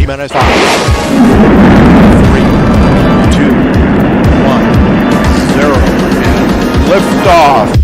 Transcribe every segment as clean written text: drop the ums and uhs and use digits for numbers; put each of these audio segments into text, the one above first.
T-minus 5, 3, 2, 1, 0, and liftoff.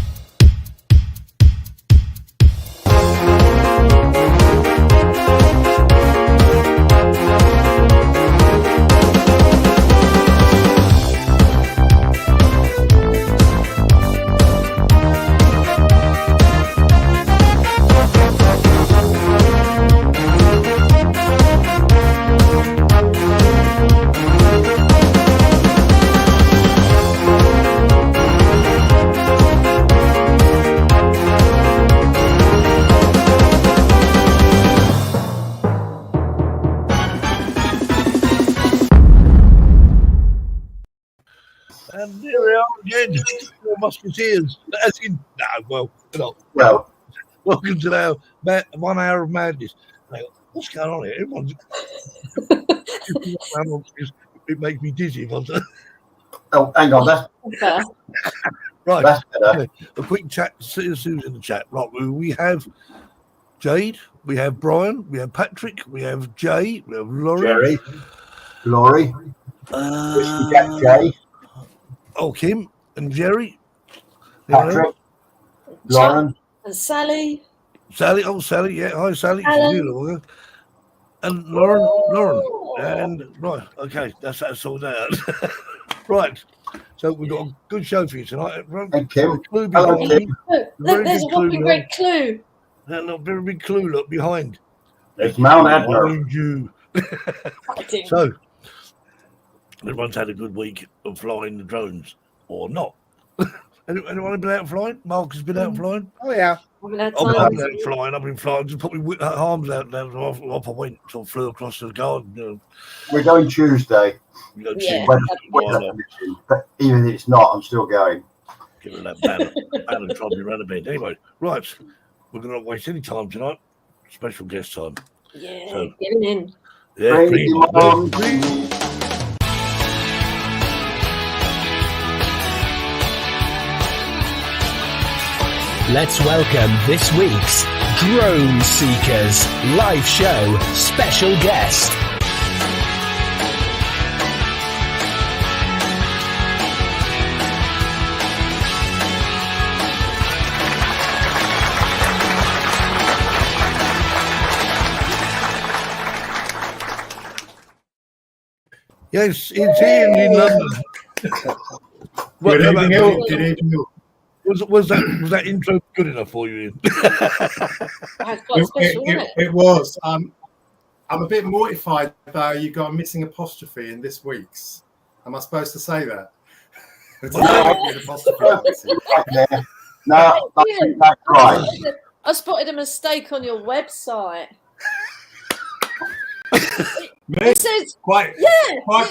And here we are again, Four Musketeers. As in, welcome to our 1 hour of madness. What's going on here? Everyone's it makes me dizzy. Oh, hang on, that's right. That's better. A quick chat. Sue's in the chat. Right, we have Jade, we have Brian, we have Patrick, we have Jay, we have Laurie, Laurie, Jay, Kim and Jerry, Patrick, Lauren, and Sally. Sally. Oh, Sally. Yeah, hi, Sally. Alan. And Lauren. And right, okay, that's sorted out. Right, so we've got a good show for you tonight. and Kim. Hello, Kim. Look, there's a whopping red clue. And a very big clue. Look behind. It's Mount Admiral. Behind you. So, everyone's had a good week of flying the drones, or not. Anyone been out flying? Mark has been out flying. Oh yeah. I've been out flying. I've been flying. Just put my arms out there. Off I went. Sort of flew across the garden. We're going Tuesday. Yeah. But even if it's not, I'm still going. Give it that banner and drive me around a bit. Anyway, right. We're going to not waste any time tonight. Special guest time. Yeah, So, getting in. Yeah, Let's welcome this week's Drone Seekers live show special guest. Yes, it's Ian in London. Good evening. Was that intro good enough for you, Ian? It was. I'm a bit mortified though. You got a missing apostrophe in this week's. Am I supposed to say that? No, that's right. I spotted a mistake on your website. It says quite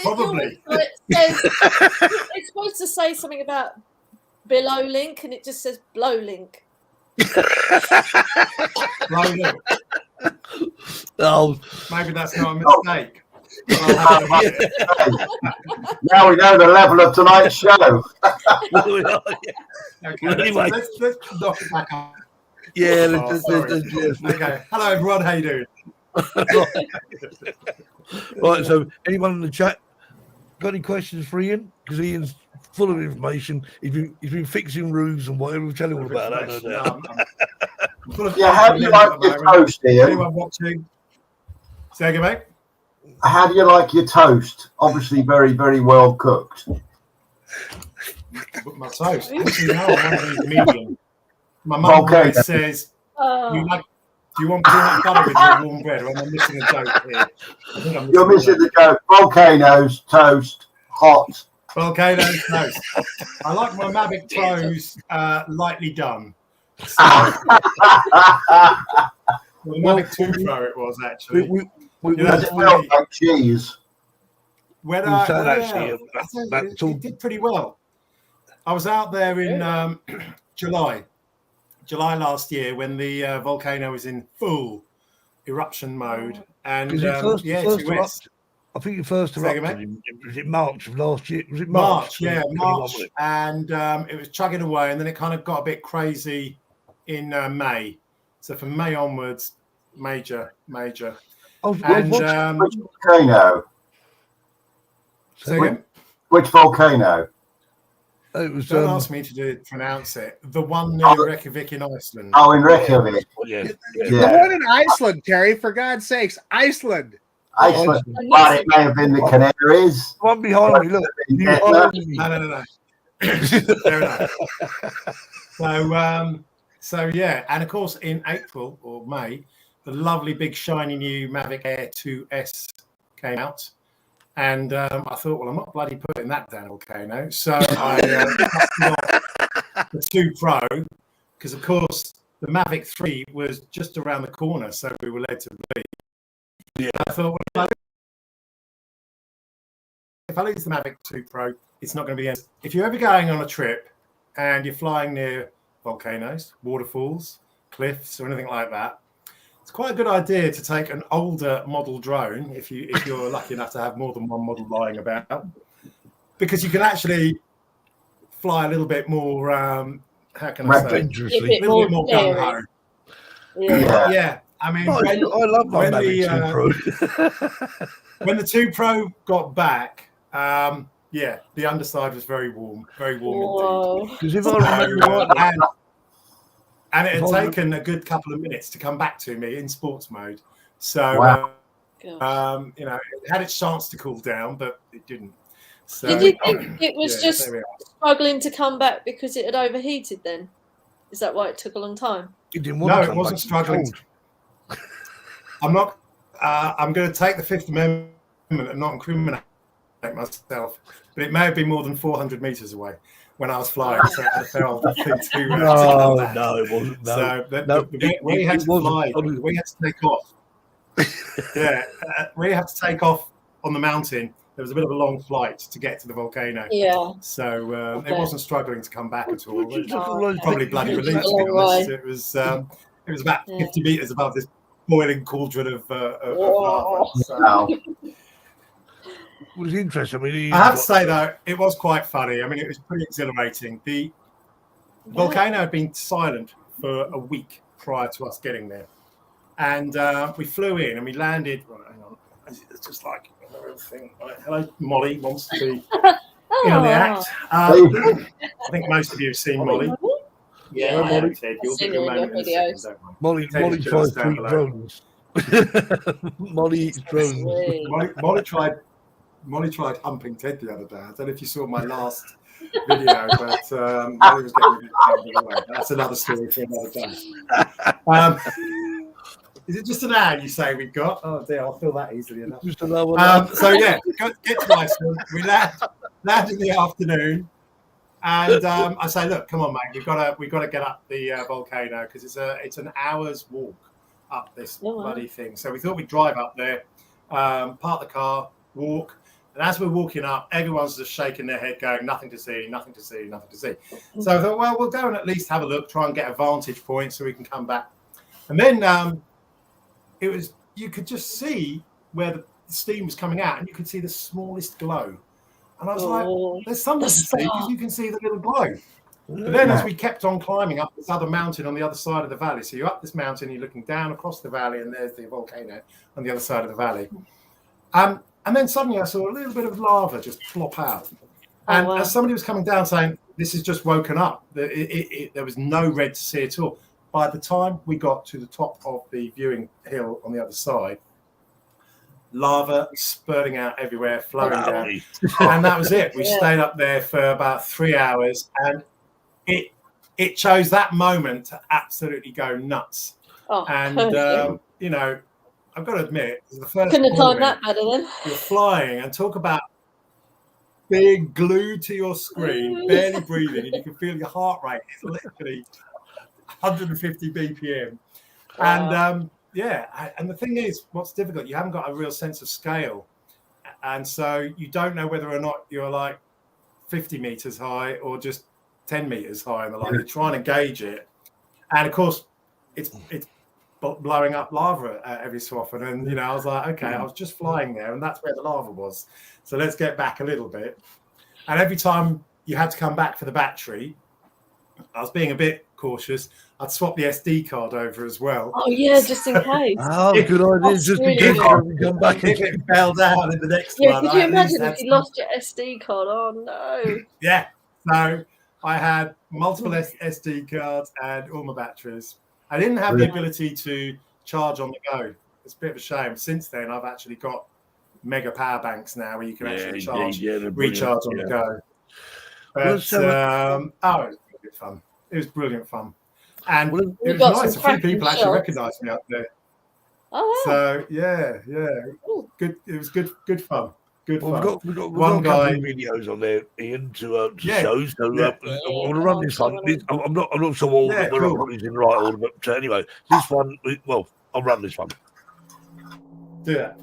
probably. It says, it's supposed to say something about below link, and it just says blow link. Oh, maybe that's not a mistake. Now we know the level of tonight's show. Okay, anyway, let's knock it back up. Yeah. Okay. Hello, everyone. How you doing? Right. So, anyone in the chat got any questions for Ian? Because Ian's full of information. He's been fixing roofs and whatever. We'll tell you all about that. No doubt. How do you like your toast, Ian? Anyone watching? Say again, mate. How do you like your toast? Obviously, very, very well cooked. My toast. Actually, no, I'm one of these medium. My mum always says, do you want peanut butter with your warm bread? Or am I missing a joke here? You're missing the joke. Volcanoes, toast, hot. Volcanoes, toast. I like my Mavic Pros lightly done. So, the Mavic 2 Pro it was actually. It felt like cheese. It did pretty well. I was out there in July last year when the volcano was in full eruption mode, and I think it first erupted. Was it March of last year? Was it March? Yeah, March, and it was chugging away, and then it kind of got a bit crazy in May. So from May onwards, major And Which volcano? say again? Which volcano? It was Don't ask me to pronounce it. The one near Reykjavik in Iceland. Oh, in Reykjavik. yeah. The one in Iceland, Terry, for God's sakes. Iceland. Iceland. But it may have been the Canaries. One behind me, look. Yeah. No. Fair enough. So yeah, and of course in April or May, the lovely big shiny new Mavic Air 2S came out, and I thought, well, I'm not bloody putting that down a volcano, so I got the 2 Pro, because of course the Mavic 3 was just around the corner, so we were led to believe. Yeah. I thought, well, if I lose the Mavic 2 Pro, it's not going to be the end. If you're ever going on a trip and you're flying near volcanoes, waterfalls, cliffs, or anything like that, it's quite a good idea to take an older model drone if you're lucky enough to have more than one model lying about, because you can actually fly a little bit more. How can I say? Dangerously. A little bit more gung ho. Yeah. I mean, I love my Mavic 2 Pro. when the 2 Pro got back, the underside was very warm indeed. Because if I remember right, And it had taken a good couple of minutes to come back to me in sports mode. So, Wow. it had its chance to cool down, but it didn't. So, Did you think it was just there we are. struggling to come back because it had overheated then? Is that why it took a long time? it didn't No, want to it come wasn't back. struggling. I'm not. I'm going to take the Fifth Amendment and not incriminate myself, but it may have been more than 400 meters away when I was flying. So I felt thing to come back. No, it wasn't. No. So we had to fly. We had to take off. We had to take off on the mountain. There was a bit of a long flight to get to the volcano. Yeah. So it wasn't struggling to come back at all. It was Oh, probably bloody relief, to be honest. It was about 50 meters above this boiling cauldron of lava. So, No. It was interesting. I mean, I have to say, though, it was quite funny. I mean, it was pretty exhilarating. The volcano had been silent for a week prior to us getting there. And we flew in and we landed. Right, hang on. It's just like another thing. Right, hello, Molly wants to be in on the act. I think most of you have seen Molly. Yeah, Molly. Ted, you'll I've seen get your her in moment your in a second, don't Molly Teddy's Molly just tries down to eat below. drones. Molly eats drones. Sweet. Molly tried humping Ted the other day. I don't know if you saw my last video, but Molly was getting a bit carried away. That's another story for another day. Is it just an hour you say we've got? Oh dear, I'll fill that easily enough. Just another one. So yeah, get to Iceland. We land in the afternoon, and I say, look, come on, mate, we've got to get up the volcano because it's an hour's walk up this bloody thing. So we thought we'd drive up there, park the car, walk. And as we're walking up, everyone's just shaking their head, going, nothing to see, nothing to see, nothing to see. So I thought, well, we'll go and at least have a look, try and get a vantage point so we can come back. And then you could just see where the steam was coming out, and you could see the smallest glow. And I was like, there's something to see because you can see the little glow. But then as we kept on climbing up this other mountain on the other side of the valley, so you're up this mountain, you're looking down across the valley, and there's the volcano on the other side of the valley. And then suddenly I saw a little bit of lava just plop out. And as somebody was coming down saying, this has just woken up, there was no red to see at all. By the time we got to the top of the viewing hill on the other side, lava spurting out everywhere, flowing down. And that was it. We stayed up there for about 3 hours, and it chose that moment to absolutely go nuts. And, I've got to admit, the first couldn't have timed that better then. You're flying and talk about being glued to your screen, barely breathing, and you can feel your heart rate is literally 150 BPM. And and the thing is, what's difficult, you haven't got a real sense of scale. And so you don't know whether or not you're like 50 meters high or just 10 meters high in the line. You're trying to gauge it. And of course, it's blowing up lava every so often. And, I was like, okay, I was just flying there and that's where the lava was. So let's get back a little bit. And every time you had to come back for the battery, I was being a bit cautious. I'd swap the SD card over as well. Oh yeah, just in case. Oh, good idea. That's Just in really case good. you come back If it fell down in the next Yeah, one, could I you at least imagine had if you some- lost your SD card? Oh no. Yeah. So I had multiple SD cards and all my batteries. I didn't have the ability to charge on the go. It's a bit of a shame. Since then, I've actually got mega power banks now where you can actually charge, recharge on the go. But Well, so- oh, it was brilliant fun. It was brilliant fun, and Well, it was got nice. some A few cracking people actually shots. recognised me up there. Oh wow. So yeah, Ooh. good. It was good fun. Good Well, fun. we've got One a couple guy- of videos on there, Ian, to Yeah, show. So yeah. I want to run this one. I'm not sure all Yeah, we're cool. not in the right order, but anyway, this one. Well, I'll run this one. Do that.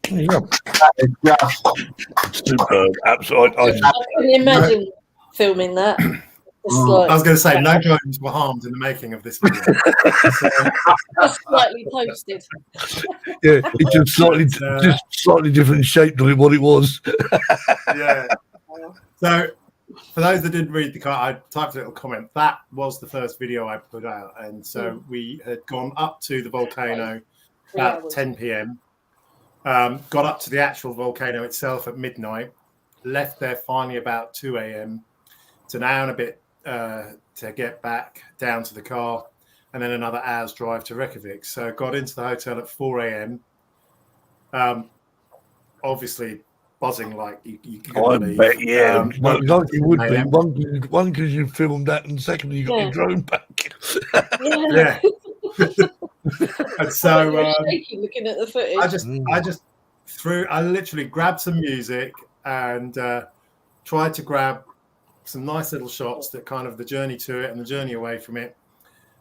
Yeah, It's just superb. Absolutely. I couldn't imagine filming that. Just I like was going to say no drones were harmed in the making of this video. So, just slightly toasted. Yeah, it's just slightly different shape than what it was. yeah. So, for those that didn't read the card, I typed a little comment. That was the first video I put out, and so we had gone up to the volcano at 10 p.m. Got up to the actual volcano itself at midnight. Left there finally about 2 a.m. It's an hour and a bit to get back down to the car, and then another hour's drive to Reykjavik. So got into the hotel at 4 a.m. Obviously buzzing like you couldn't I believe. bet, yeah. Like you would be. 10 One, because you filmed that, and secondly, you got your drone back. Yeah. Yeah. And so You're shaking looking at the footage. I literally grabbed some music and tried to grab some nice little shots that kind of the journey to it and the journey away from it.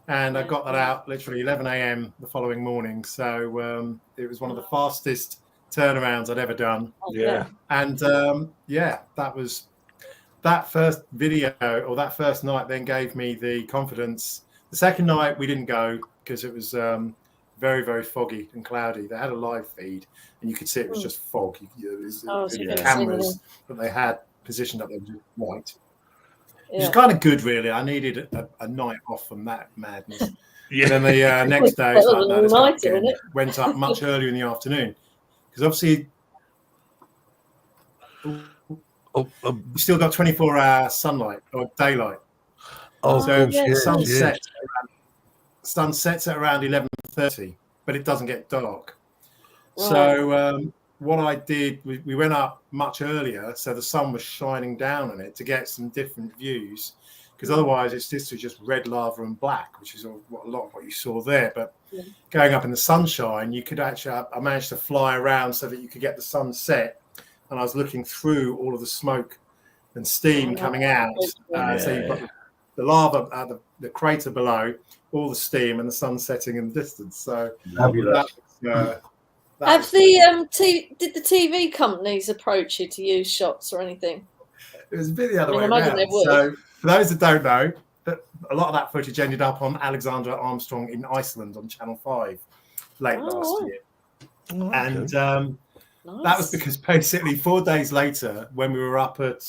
And I got that out literally 11 a.m. the following morning. So it was one of the fastest turnarounds I'd ever done. Yeah. And that first video or that first night then gave me the confidence. The second night we didn't go because it was very, very foggy and cloudy. They had a live feed and you could see it was just fog. The cameras that they had positioned up there were just white. which is kind of good, really. I needed a night off from that madness. Yeah. And then the next day, Better than no, let's all go nighter, again. isn't it? Went up much earlier in the afternoon because obviously you've still got 24-hour sunlight or daylight. Oh, So of course, the yes, sun sets at around 11:30, but it doesn't get dark. Right. So what I did, we went up much earlier, so the sun was shining down on it to get some different views, because otherwise it's just red lava and black, which is a lot of what you saw there. But going up in the sunshine, you could actually, I managed to fly around so that you could get the sunset, and I was looking through all of the smoke and steam coming out. So you've got the lava, the crater below, all the steam, and the sun setting in the distance. So Have the did the TV companies approach you to use shots or anything? it was a bit the other I way imagine around. they would. So for those that don't know, a lot of that footage ended up on Alexander Armstrong in Iceland on Channel 5 late last year. Oh, And Nice. that was because basically 4 days later, when we were up at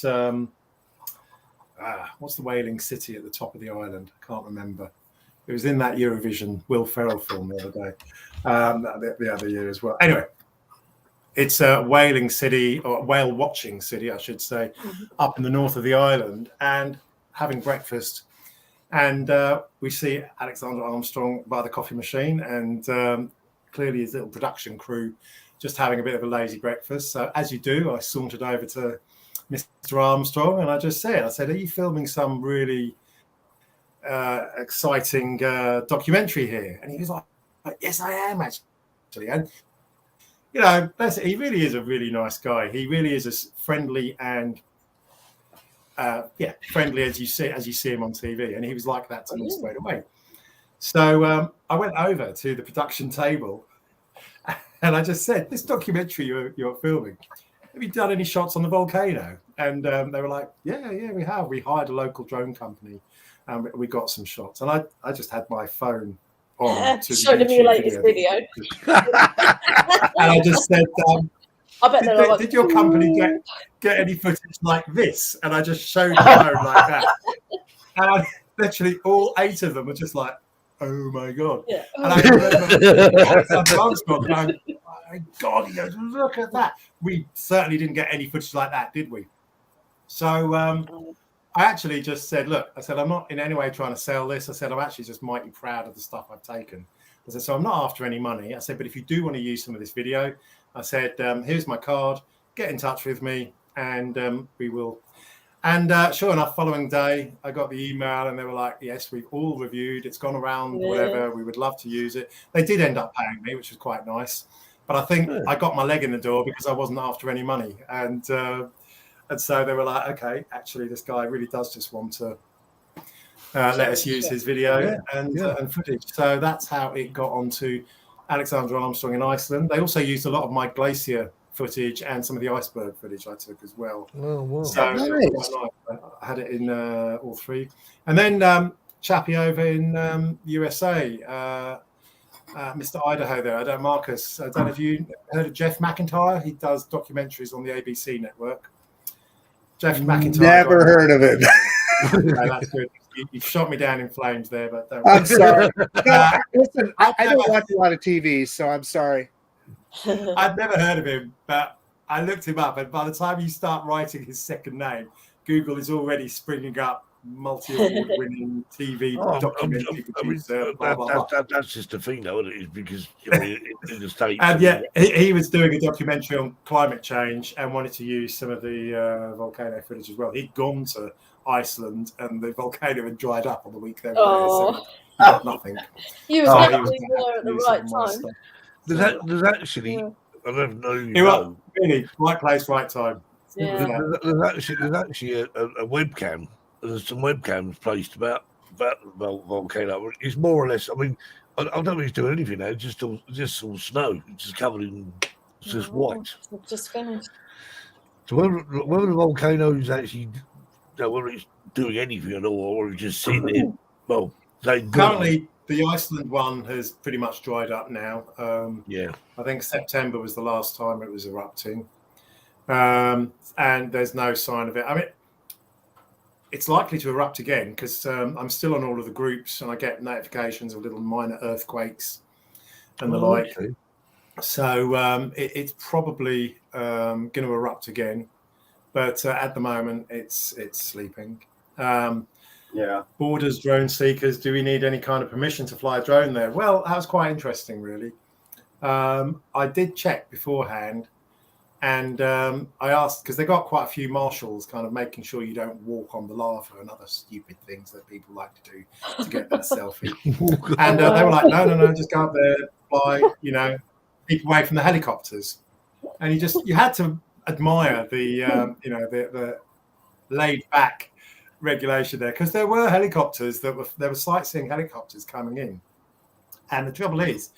what's the whaling city at the top of the island? I can't remember. It was in that Eurovision Will Ferrell film the other day, the other year as well. Anyway, it's a whaling city, or whale watching city, I should say, up in the north of the island, and having breakfast. And we see Alexander Armstrong by the coffee machine, and clearly his little production crew just having a bit of a lazy breakfast. So as you do, I sauntered over to Mr. Armstrong, and I said, are you filming some really exciting documentary here? And he was like, yes, I am actually. And you know, he really is a really nice guy. He really is as friendly and friendly as you see him on TV. And he was like that to me straight away. So I went over to the production table, and I just said, this documentary you're filming, have you done any shots on the volcano? And they were like, yeah, we have. We hired a local drone company, and we got some shots. And I just had my phone on to showed him your latest video. And I just said, I bet did your company get any footage like this? And I just showed the phone like that. And literally all 8 of them were just like, oh my God. Yeah. And I remember Alexander Armstrong going, oh my God, he goes, look at that. We certainly didn't get any footage like that, did we? So I actually just said, look, I said, I'm not in any way trying to sell this. I said, I'm actually just mighty proud of the stuff I've taken. I said, so I'm not after any money. I said, but if you do want to use some of this video, I said, here's my card, get in touch with me, and we will. And sure enough, following day, I got the email, and they were like, yes, we've all reviewed. It's gone around, whatever. We would love to use it. They did end up paying me, which was quite nice. But I think I got my leg in the door because I wasn't after any money. And so they were like, okay, actually, this guy really does just want to let us use his video and footage. So that's how it got onto Alexander Armstrong in Iceland. They also used a lot of my glacier footage and some of the iceberg footage I took as well. Oh, wow. So Nice. I had it in all 3. And then Chappie over in USA, Mr. Idaho there, Marcus. I don't know if you heard of Jeff McIntyre. He does documentaries on the ABC network. Jeff McIntyre. Never heard of it. No, that's good. You shot me down in flames there, but don't I'm sorry. No, listen, I don't watch a lot of TV, so I'm sorry. I'd never heard of him, but I looked him up, and by the time you start writing his second name, Google is already springing up multi-award winning TV documentary producer. Blah, blah, blah. That's just the thing, though, isn't it? Is because in the States. And yet he was doing a documentary on climate change and wanted to use some of the volcano footage as well. He'd gone to Iceland, and the volcano had dried up on the week they were there, so he got nothing. You were definitely there at the right time. There's actually, I don't know. Really, right place, right time. Yeah. There's actually a webcam. There's some webcams placed about the volcano. It's more or less. I mean, I don't know if he's doing anything now. It's just all snow. It's just covered in just white. Just finished. So whether the volcano is actually, whether it's doing anything at all, or it's just sitting there. Well, currently the Iceland one has pretty much dried up now. I think September was the last time it was erupting, and there's no sign of it. I mean, it's likely to erupt again because I'm still on all of the groups and I get notifications of little minor earthquakes and the like. Okay. So it's probably going to erupt again, but at the moment it's sleeping. Yeah. Borders, drone seekers. Do we need any kind of permission to fly a drone there? Well, that was quite interesting, really. I did check beforehand, and I asked because they got quite a few marshals, kind of making sure you don't walk on the lava and other stupid things that people like to do to get that selfie. And they were like, no, just go up there, fly, keep away from the helicopters. And you had to admire the laid back regulation there, because there were helicopters there were sightseeing helicopters coming in. And the trouble is,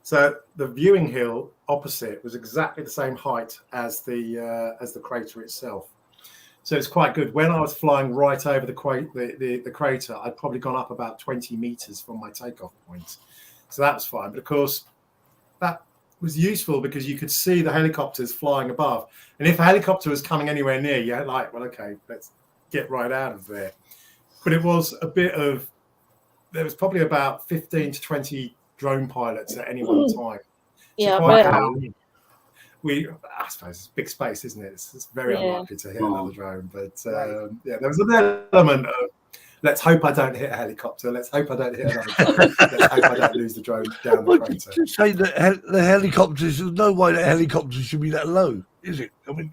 so the viewing hill opposite was exactly the same height as the crater itself. So it's quite good. When I was flying right over the crater, I'd probably gone up about 20 meters from my takeoff point. So that was fine. But of course, that was useful because you could see the helicopters flying above. And if a helicopter was coming anywhere near, you're like, well, okay, let's get right out of there. But it was there was probably about 15 to 20 drone pilots at any one time. Yeah, I suppose it's big space, isn't it? It's very unlikely to hit another drone. But there was an element of, let's hope I don't hit a helicopter. Let's hope I don't hit another drone. Let's hope I don't lose the drone down the crater. To say that the helicopters, there's no way that helicopters should be that low, is it? I mean,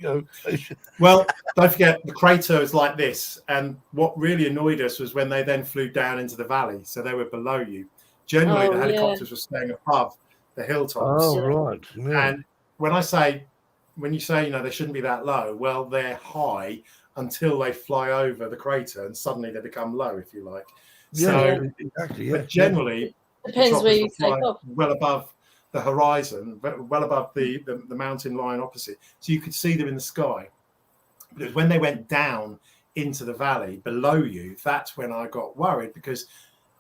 Well, don't forget, the crater is like this. And what really annoyed us was when they then flew down into the valley. So they were below you. Generally, the helicopters were staying above the hilltops. Oh, right. Yeah. And when you say, they shouldn't be that low, well, they're high until they fly over the crater and suddenly they become low, if you like. So, exactly. but generally, depends where you take off. Well above the horizon, well above the mountain line opposite. So you could see them in the sky. But when they went down into the valley below you, that's when I got worried, because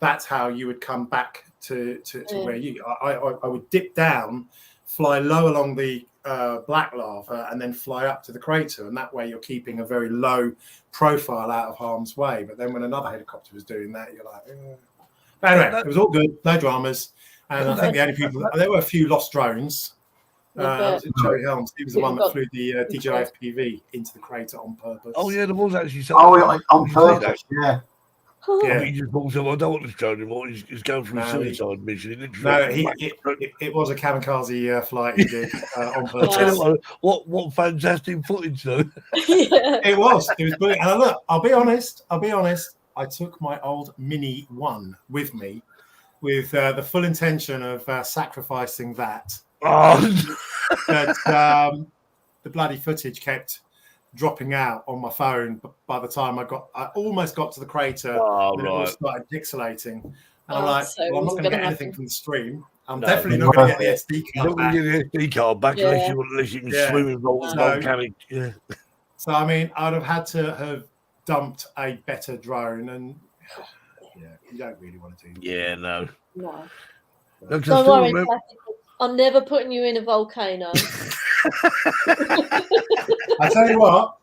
that's how you would come back to where I would dip down, fly low along the black lava, and then fly up to the crater, and that way you're keeping a very low profile out of harm's way. But then when another helicopter was doing that, you're like, But anyway, it was all good, no dramas. And I think the only people, there were a few lost drones. Joey Helms, he was the one that flew the DJI FPV into the crater on purpose. Oh yeah, there was actually something. On purpose, yeah. Yeah. He just thought, I don't want this drone anymore. He's going for a suicide mission. It was a kamikaze flight he did on purpose. What fantastic footage, though. It was brilliant. And look, I'll be honest. I took my old Mini 1 with me, with the full intention of sacrificing that. Oh. But the bloody footage kept dropping out on my phone. But by the time I almost got to the crater, and it all started pixelating. And I'm like, well, I'm not going to get anything from the stream. I'm definitely not going to get the SD card back. You're not going to get the SD card back unless you can swim in volcanic. Yeah. So, I mean, I'd have had to have dumped a better drone, and you don't really want to do that. Yeah, no. Don't worry, I'm never putting you in a volcano. I tell you what,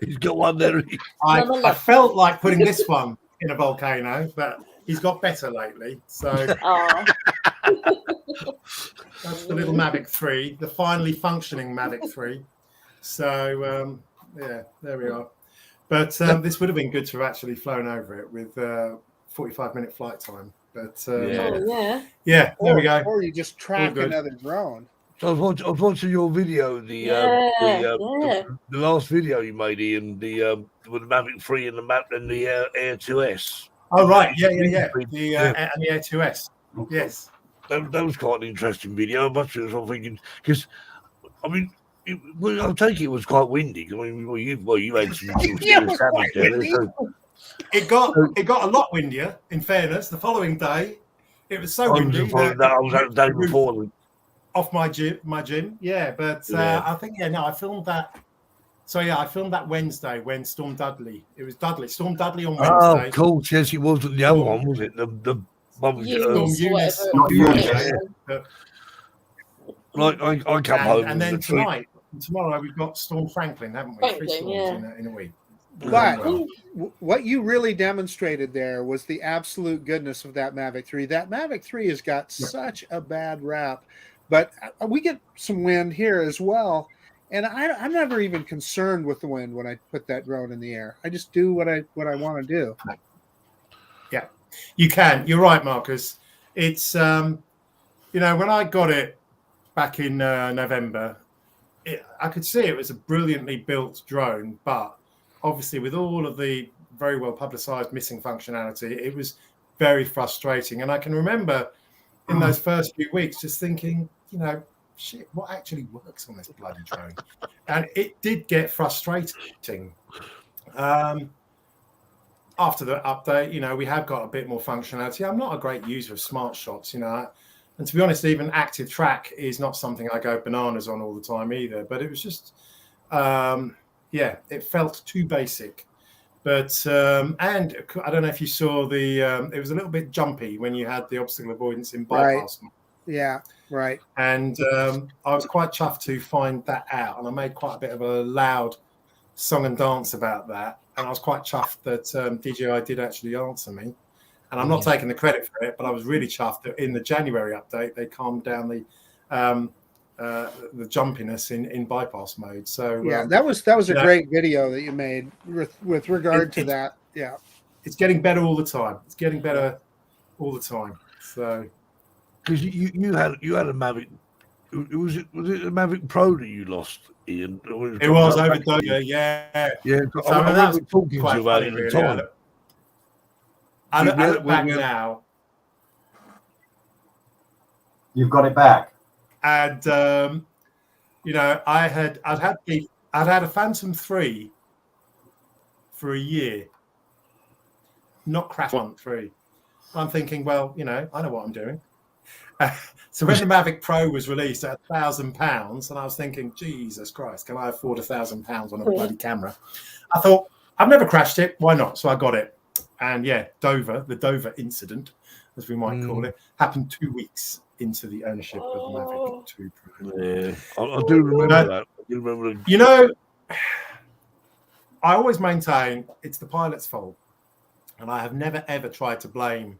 he's got one there. I felt like putting this one in a volcano, but he's got better lately. So that's the little Mavic 3, the finally functioning Mavic 3. So there we are. But this would have been good to have actually flown over it with 45-minute flight time. But there we go. Or you just track another drone. So I was watching your video, the last video you made, Ian, with the Mavic 3 and the Air 2S. Oh right, yeah. And the Air 2S. Yes, that was quite an interesting video. Much as I'm thinking, because I mean, I'll take it was quite windy. I mean, you had some savage there. So. It got a lot windier. In fairness, the following day, it was so windy. I was out the day before. Off my gym, yeah. But I think I filmed that. So I filmed that Wednesday when Storm Dudley. It was Storm Dudley on Wednesday. Oh, cool. Yes, it wasn't the other one, was it? The one was Storm Eunice. Like I come home, and then tomorrow we've got Storm Franklin, haven't we? 3 storms in a week. But Well, what you really demonstrated there was the absolute goodness of that Mavic 3. That Mavic 3 has got such a bad rap, but we get some wind here as well. And I'm never even concerned with the wind when I put that drone in the air. I just do what I want to do. yeah, you can. You're right, Marcus. It's when I got it back in November, I could see it was a brilliantly built drone, but obviously with all of the very well publicized missing functionality, it was very frustrating. And I can remember in those first few weeks just thinking, shit, what actually works on this bloody drone? And it did get frustrating. After the update, we have got a bit more functionality. I'm not a great user of smart shots, and to be honest, even active track is not something I go bananas on all the time either. But it was just, it felt too basic. But and I don't know if you saw it was a little bit jumpy when you had the obstacle avoidance in bypass. Right. Yeah, right. And I was quite chuffed to find that out, and I made quite a bit of a loud song and dance about that. And I was quite chuffed that DJI did actually answer me. And I'm not taking the credit for it, but I was really chuffed that in the January update they calmed down the jumpiness in bypass mode. So yeah, that was a great video that you made with regard to that. Yeah, it's getting better all the time. It's getting better all the time. So because you had a Mavic. Was it a Mavic Pro that you lost, Ian? It was over Dover, yeah. Yeah, So, I remember was talking to you quite about funny, it at the really. time. I look back now, You've got it back. and I'd had a Phantom 3 for a year, not Crash 1.3. I'm thinking, well, I know what I'm doing. So when the Mavic Pro was released at £1,000, and I was thinking, Jesus Christ, can I afford £1,000 on a bloody camera? I thought, I've never crashed it. Why not? So I got it. And yeah, the Dover incident, as we might call it, happened 2 weeks into the ownership of the Mavic 2 Pro. Yeah, I do remember that. I do remember. I always maintain it's the pilot's fault. And I have never, ever tried to blame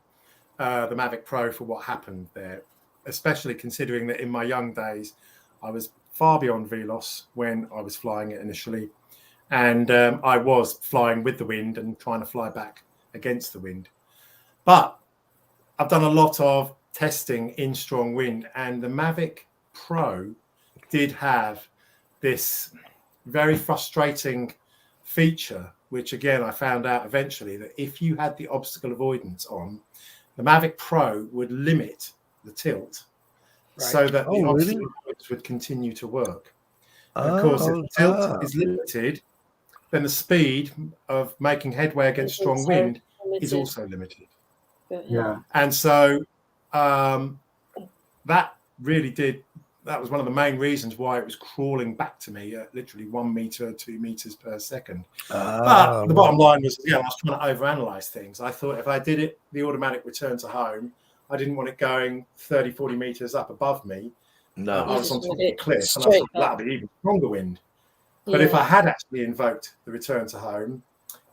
the Mavic Pro for what happened there, especially considering that in my young days, I was far beyond VLOS when I was flying it initially. And I was flying with the wind and trying to fly back against the wind. But I've done a lot of testing in strong wind, and the Mavic Pro did have this very frustrating feature, which again, I found out eventually that if you had the obstacle avoidance on, the Mavic Pro would limit the tilt so that the obstacle avoidance would continue to work. And of course, if the tilt is limited, then the speed of making headway against strong wind is also limited. Yeah. And so that was one of the main reasons why it was crawling back to me at literally 1 meter, 2 meters per second. But the bottom line was, I was trying to overanalyze things. I thought if I did it, the automatic return to home, I didn't want it going 30, 40 meters up above me. No, I was on top of the cliff, and I thought that'd be even stronger wind. But if I had actually invoked the return to home,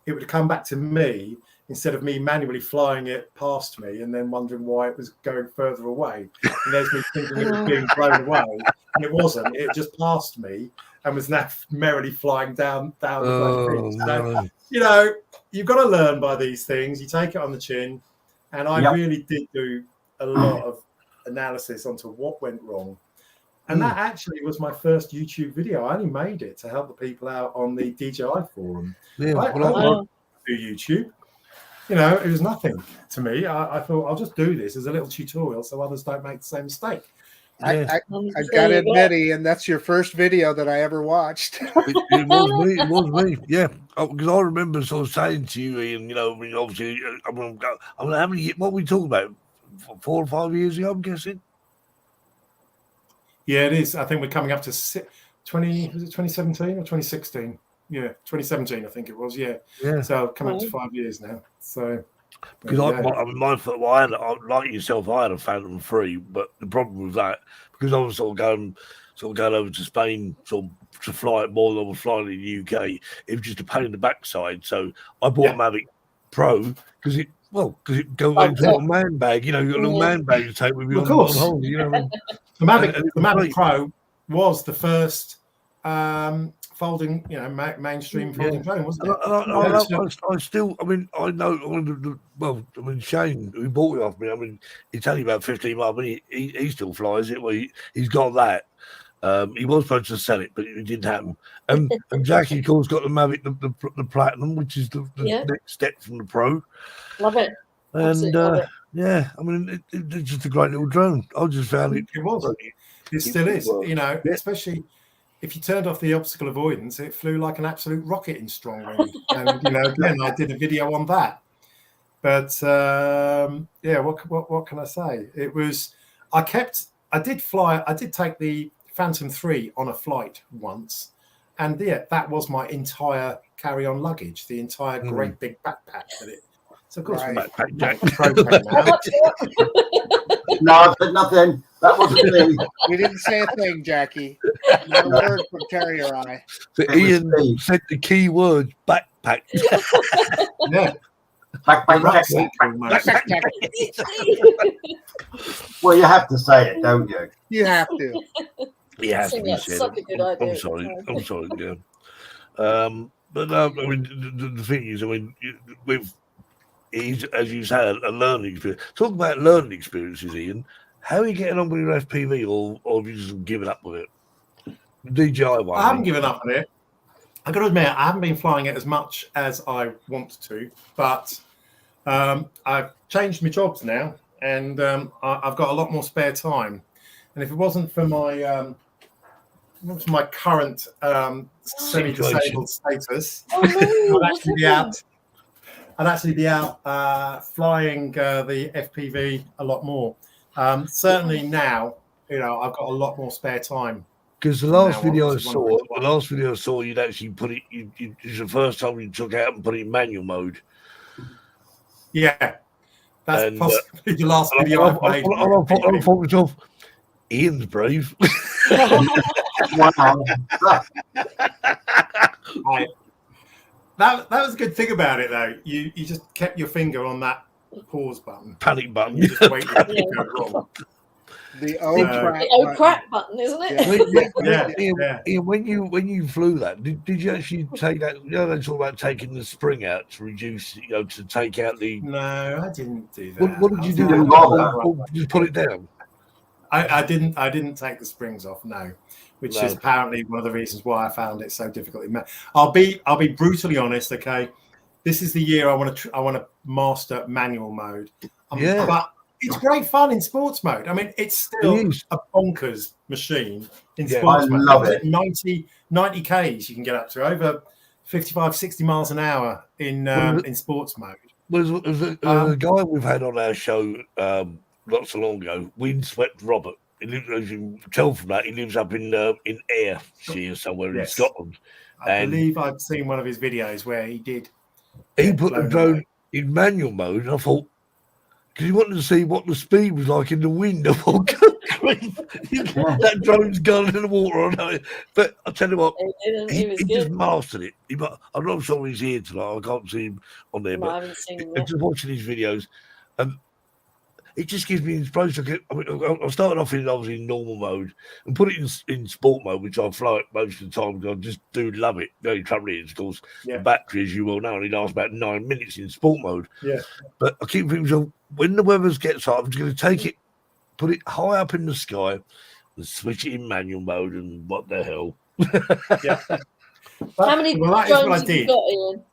it would have come back to me instead of me manually flying it past me and then wondering why it was going further away. And there's me thinking it was being blown away, and it wasn't. It just passed me and was now merrily flying down the ridge. So, you've got to learn by these things. You take it on the chin. And I really did do a lot of analysis onto what went wrong. And that actually was my first YouTube video. I only made it to help the people out on the DJI forum. Yeah, I do YouTube. It was nothing to me. I thought I'll just do this as a little tutorial so others don't make the same mistake. I've got to admit, Ian, that's your first video that I ever watched. It was me. Yeah, because I remember sort of saying to you, Ian, obviously, how many? What were we talking about? 4 or 5 years ago, I'm guessing. Yeah, it is. I think we're coming up to 2017 or 2016? Yeah, 2017, I think it was. Yeah. So coming up to 5 years now. So Because like yourself, I had a Phantom 3, but the problem with that, because I was sort of going over to Spain to fly it more than I was flying in the UK, it was just a pain in the backside. So I bought a Mavic Pro because it goes into a little man bag. You know, you've got a little man bag to take with you on holiday. You know what I mean? The Mavic Pro was the first folding, mainstream folding phone, wasn't it? Shane, who bought it off me, I mean, it's only about 15 miles, but he still flies it. Well, he's got that. He was supposed to sell it, but it didn't happen. And Jackie, of course, got the Mavic, the Platinum, which is the next step from the Pro. Love it. And love it. Yeah, I mean, it's just a great little drone. I just found it. It was. It still is. You know, especially if you turned off the obstacle avoidance, it flew like an absolute rocket in strong wind. And again, I did a video on that. But what can I say? It was. I did take the Phantom 3 on a flight once, and that was my entire carry-on luggage, the entire great big backpack that it. So of course, backpack Jack. No, I said nothing. That wasn't me. We didn't say a thing, Jackie. No word from Terrier Eye. So Ian said the key word backpack. Yeah. Backpack. Well, you have to say it, don't you? You have to. He has to be That's said. such a good idea. I'm sorry, yeah. But I mean, the thing is, I mean, he's, as you say, a learning experience. Talk about learning experiences, Ian. How are you getting on with your FPV, or have you just given up with it? The DJI one. I haven't given up on it. I've got to admit, I haven't been flying it as much as I want to, but I've changed my jobs now, and I've got a lot more spare time. And if it wasn't for my current semi-disabled status, I'd actually be out flying the FPV a lot more. Certainly now, I've got a lot more spare time. Because the last video I saw, you'd actually put it. It's the first time you took out and put it in manual mode. Yeah, that's possibly the last video I've made. I thought myself, Ian's brave. Wow. That was a good thing about it, though. You just kept your finger on that pause button, panic button. You just waited for it to go wrong. The crap button, isn't it? Ian, when you flew that, did you actually take that? They talk about taking the spring out to reduce, to take out the. No, I didn't do that. What did you do? Just put it down. I didn't take the springs off. No, which is apparently one of the reasons why I found it so difficult. I'll be brutally honest. Okay, this is the year I want to master manual mode. But it's great fun in sports mode. I mean, it's still a bonkers machine in sports mode. I love it. 90 Ks you can get up to, over 55, 60 miles an hour in sports mode. There's a guy we've had on our show not so long ago, Windswept Robert. As you can tell from that, he lives up in Ayrshire somewhere in Scotland. I believe I've seen one of his videos where he did. He put the drone in manual mode, and I thought, because he wanted to see what the speed was like in the wind. I thought, that drone's gone in the water. I know. But I'll tell you what, he just mastered it. I'm not sure he's here tonight. I can't see him on there. No, but I haven't seen him just watching his videos, it just gives me inspiration. I started off obviously in normal mode and put it in sport mode, which I fly it most of the time because I just do love it. The only trouble is, of course, the battery, as you well know, only lasts about 9 minutes in sport mode. Yeah. But I keep thinking, when the weather gets hot, I'm just going to take it, put it high up in the sky and switch it in manual mode, and what the hell. Yeah. How many drones have you got, Ian?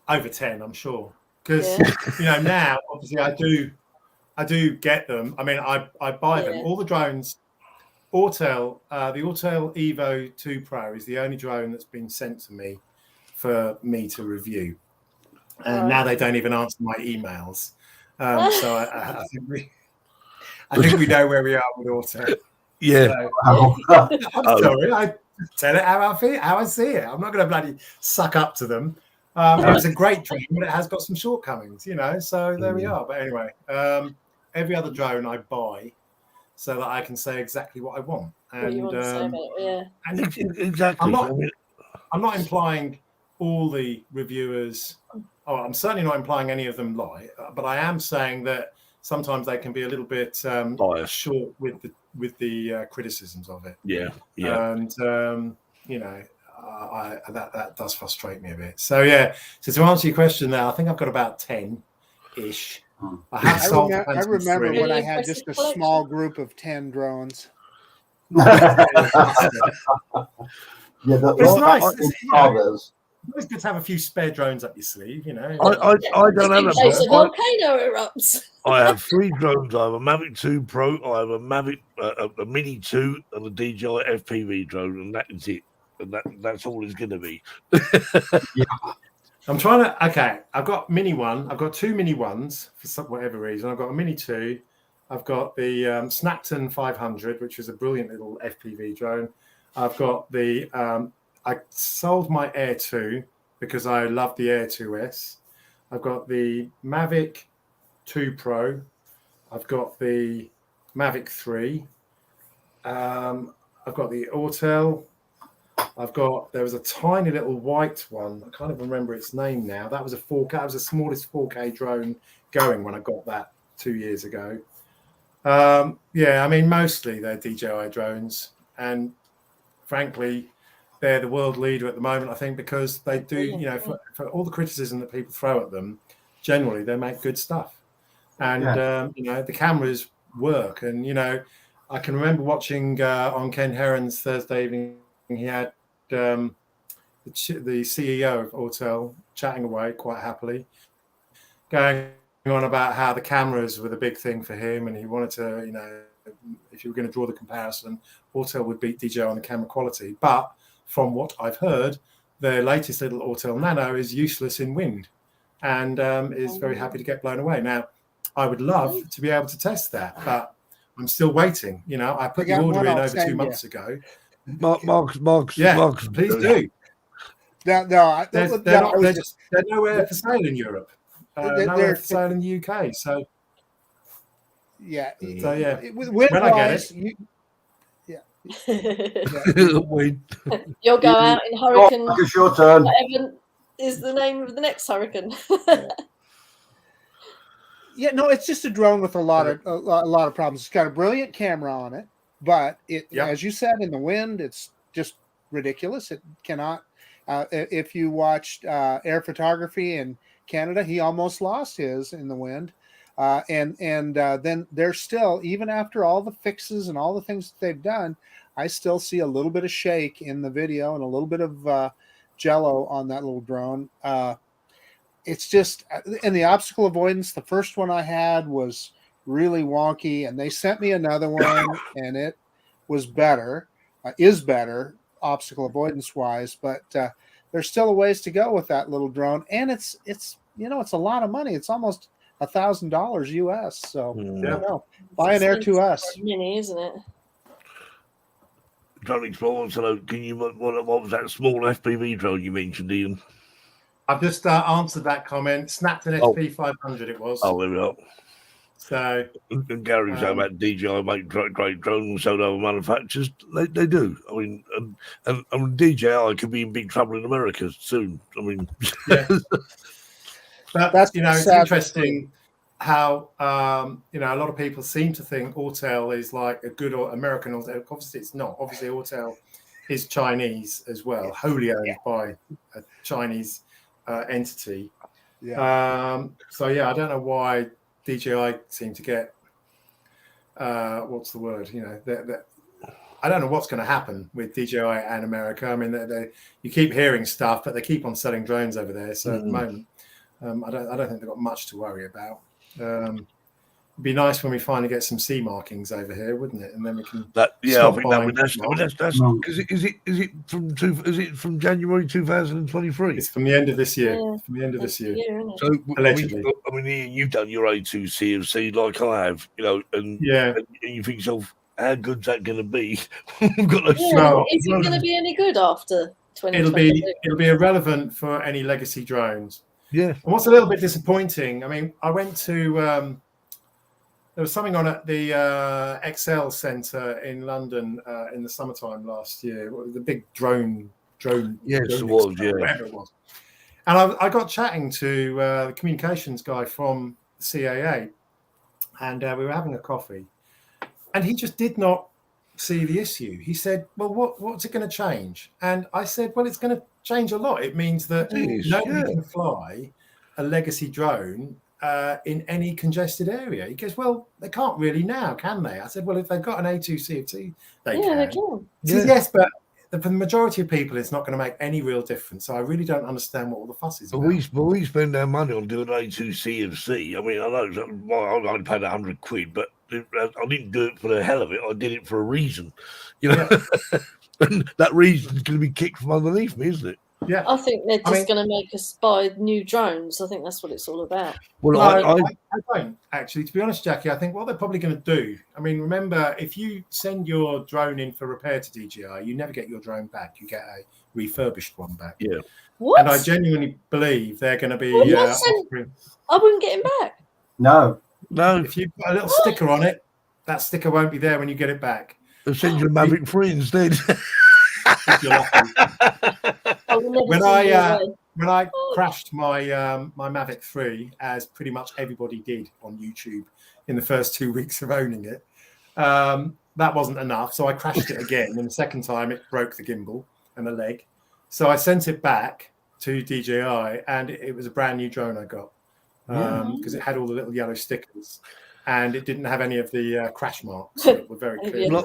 Over 10, I'm sure, because now obviously I do get them. I mean, I buy them. All the drones, Autel, the Autel Evo 2 Pro is the only drone that's been sent to me for me to review, and now they don't even answer my emails. So I think we know where we are with Autel. Yeah. So, I'm sorry. tell it how I feel, how I see it. I'm not going to bloody suck up to them. It's a great drone, but it has got some shortcomings, you know. So there we are. But anyway, every other drone I buy so that I can say exactly what I want. What you want to say about it, yeah. And Exactly. I'm not implying all the reviewers. Oh, I'm certainly not implying any of them lie, but I am saying that sometimes they can be a little bit Biased. short with the criticisms of it. Yeah. And you know, that does frustrate me a bit. So yeah. So to answer your question, there, I think I've got about 10-ish. I have sold. I remember three. when I had just a small group of 10 drones. Yeah, It's nice. Others. It's always good to have a few spare drones up your sleeve, you know. I don't have In case a a volcano erupts. I have 3 drones. I have a Mavic 2 Pro, I have a Mavic, a Mini 2, and a DJI FPV drone, and that is it. And that's all it's going to be. I'm trying to. Okay, I've got mini one. I've got 2 mini ones for whatever reason. I've got a mini 2. I've got the Snapton 500, which is a brilliant little FPV drone. I've got the. I sold my Air 2 because I love the Air 2S. I've got the Mavic 2 Pro. I've got the Mavic 3. I've got the Autel. There was a tiny little white one. I can't even remember its name now. That was a 4K. That was the smallest 4K drone going when I got that 2 years ago. Yeah, I mean, mostly they're DJI drones. And frankly, they're the world leader at the moment, I think, because they do, you know, for all the criticism that people throw at them, generally they make good stuff. And, you know, the cameras work. And, you know, I can remember watching on Ken Heron's Thursday evening, he had the CEO of Autel chatting away quite happily, going on about how the cameras were the big thing for him. And he wanted to, you know, if you were going to draw the comparison, Autel would beat DJI on the camera quality. But from what I've heard, their latest little Autel Nano is useless in wind and is very happy to get blown away. Now, I would love to be able to test that, but I'm still waiting. You know, I put the order in over 2 months ago. Mark's, Please do. They're nowhere for sale in Europe. Nowhere for sale in the UK. So yeah. When I get it, You'll go out in Hurricane. It's your turn. Whatever is the name of the next hurricane. Yeah, no, it's just a drone with a lot of problems. It's got a brilliant camera on it, but as you said, in the wind, it's just ridiculous. It cannot. If you watched air photography in Canada, he almost lost his in the wind, and then there's still, even after all the fixes and all the things that they've done, I still see a little bit of shake in the video and a little bit of jello on that little drone. It's just, and the obstacle avoidance, the first one I had was really wonky, and they sent me another one, and it was better, is better obstacle avoidance wise, but there's still a ways to go with that little drone, and it's you know, it's a lot of money. It's almost $1,000 US. So buy an Air 2S. Mini, isn't it? Drone Explorer, so can you, what was that small FPV drone you mentioned, Ian? I've just answered that comment. Snapton SP500 it was. Oh, there we are. So, and Gary was saying about DJI make great drones, so do other manufacturers. They do. I mean, and DJI could be in big trouble in America soon. I mean, but That's you know, it's sad. interesting how you know, a lot of people seem to think Autel is like a good American Autel. Obviously, it's not. Obviously, Autel is Chinese as well, wholly owned by a Chinese entity. So yeah, I don't know why DJI seem to get what's the word? You know, I don't know what's going to happen with DJI and America. I mean, you keep hearing stuff, but they keep on selling drones over there. So at the moment, I don't think they've got much to worry about. It'd be nice when we finally get some C markings over here, wouldn't it? And then we can. I think that's is it from January 2023? It's from the end of this year. Yeah. From the end of this year. So Allegedly. I mean, Ian, you've done your A2 CFC like I have, you know, and you think to yourself, how good's that going to be? We've got no Yeah, No, is it going to be any good after it'll 2022? be irrelevant for any legacy drones. Yeah. And what's a little bit disappointing, I mean, I went to there was something on at the Excel Centre in London in the summertime last year. The big drone. Yes, drone it was, expo, yeah. whatever it was. And I got chatting to the communications guy from the CAA, and we were having a coffee, and he just did not see the issue. He said, "Well, what's it going to change?" And I said, "Well, it's going to change a lot. It means that It is, nobody yeah. can fly a legacy drone in any congested area." He goes, "Well, they can't really now, can they?" I said, "Well, if they've got an A2 CFT, they Yeah, can." they can. He said, "Yes, but for the majority of people, it's not going to make any real difference." So I really don't understand what all the fuss is But about. we spend our money on doing A2 CFC. I mean, I know I only paid £100, but I didn't do it for the hell of it. I did it for a reason, you know. And that reason is going to be kicked from underneath me, isn't it? Yeah. I think they're just I mean- going to make us buy new drones. I think that's what it's all about. Well, No, I I don't actually. To be honest, Jackie, I think what they're probably going to do. I mean, remember, if you send your drone in for repair to DJI, you never get your drone back. You get a refurbished one back. Yeah. What? And I genuinely believe they're going to be. Well, not send- offering, I wouldn't get him back. No. no, if you put a little sticker on it, that sticker won't be there when you get it back. I'll send you a Mavic 3 instead. If you're lucky. I will never When send you I away. when I crashed my my Mavic 3, as pretty much everybody did on YouTube in the first 2 weeks of owning it, that wasn't enough. So I crashed it again, and the second time it broke the gimbal and the leg. So I sent it back to DJI, and it was a brand new drone I got because it had all the little yellow stickers, and it didn't have any of the crash marks that were very clear. Yeah.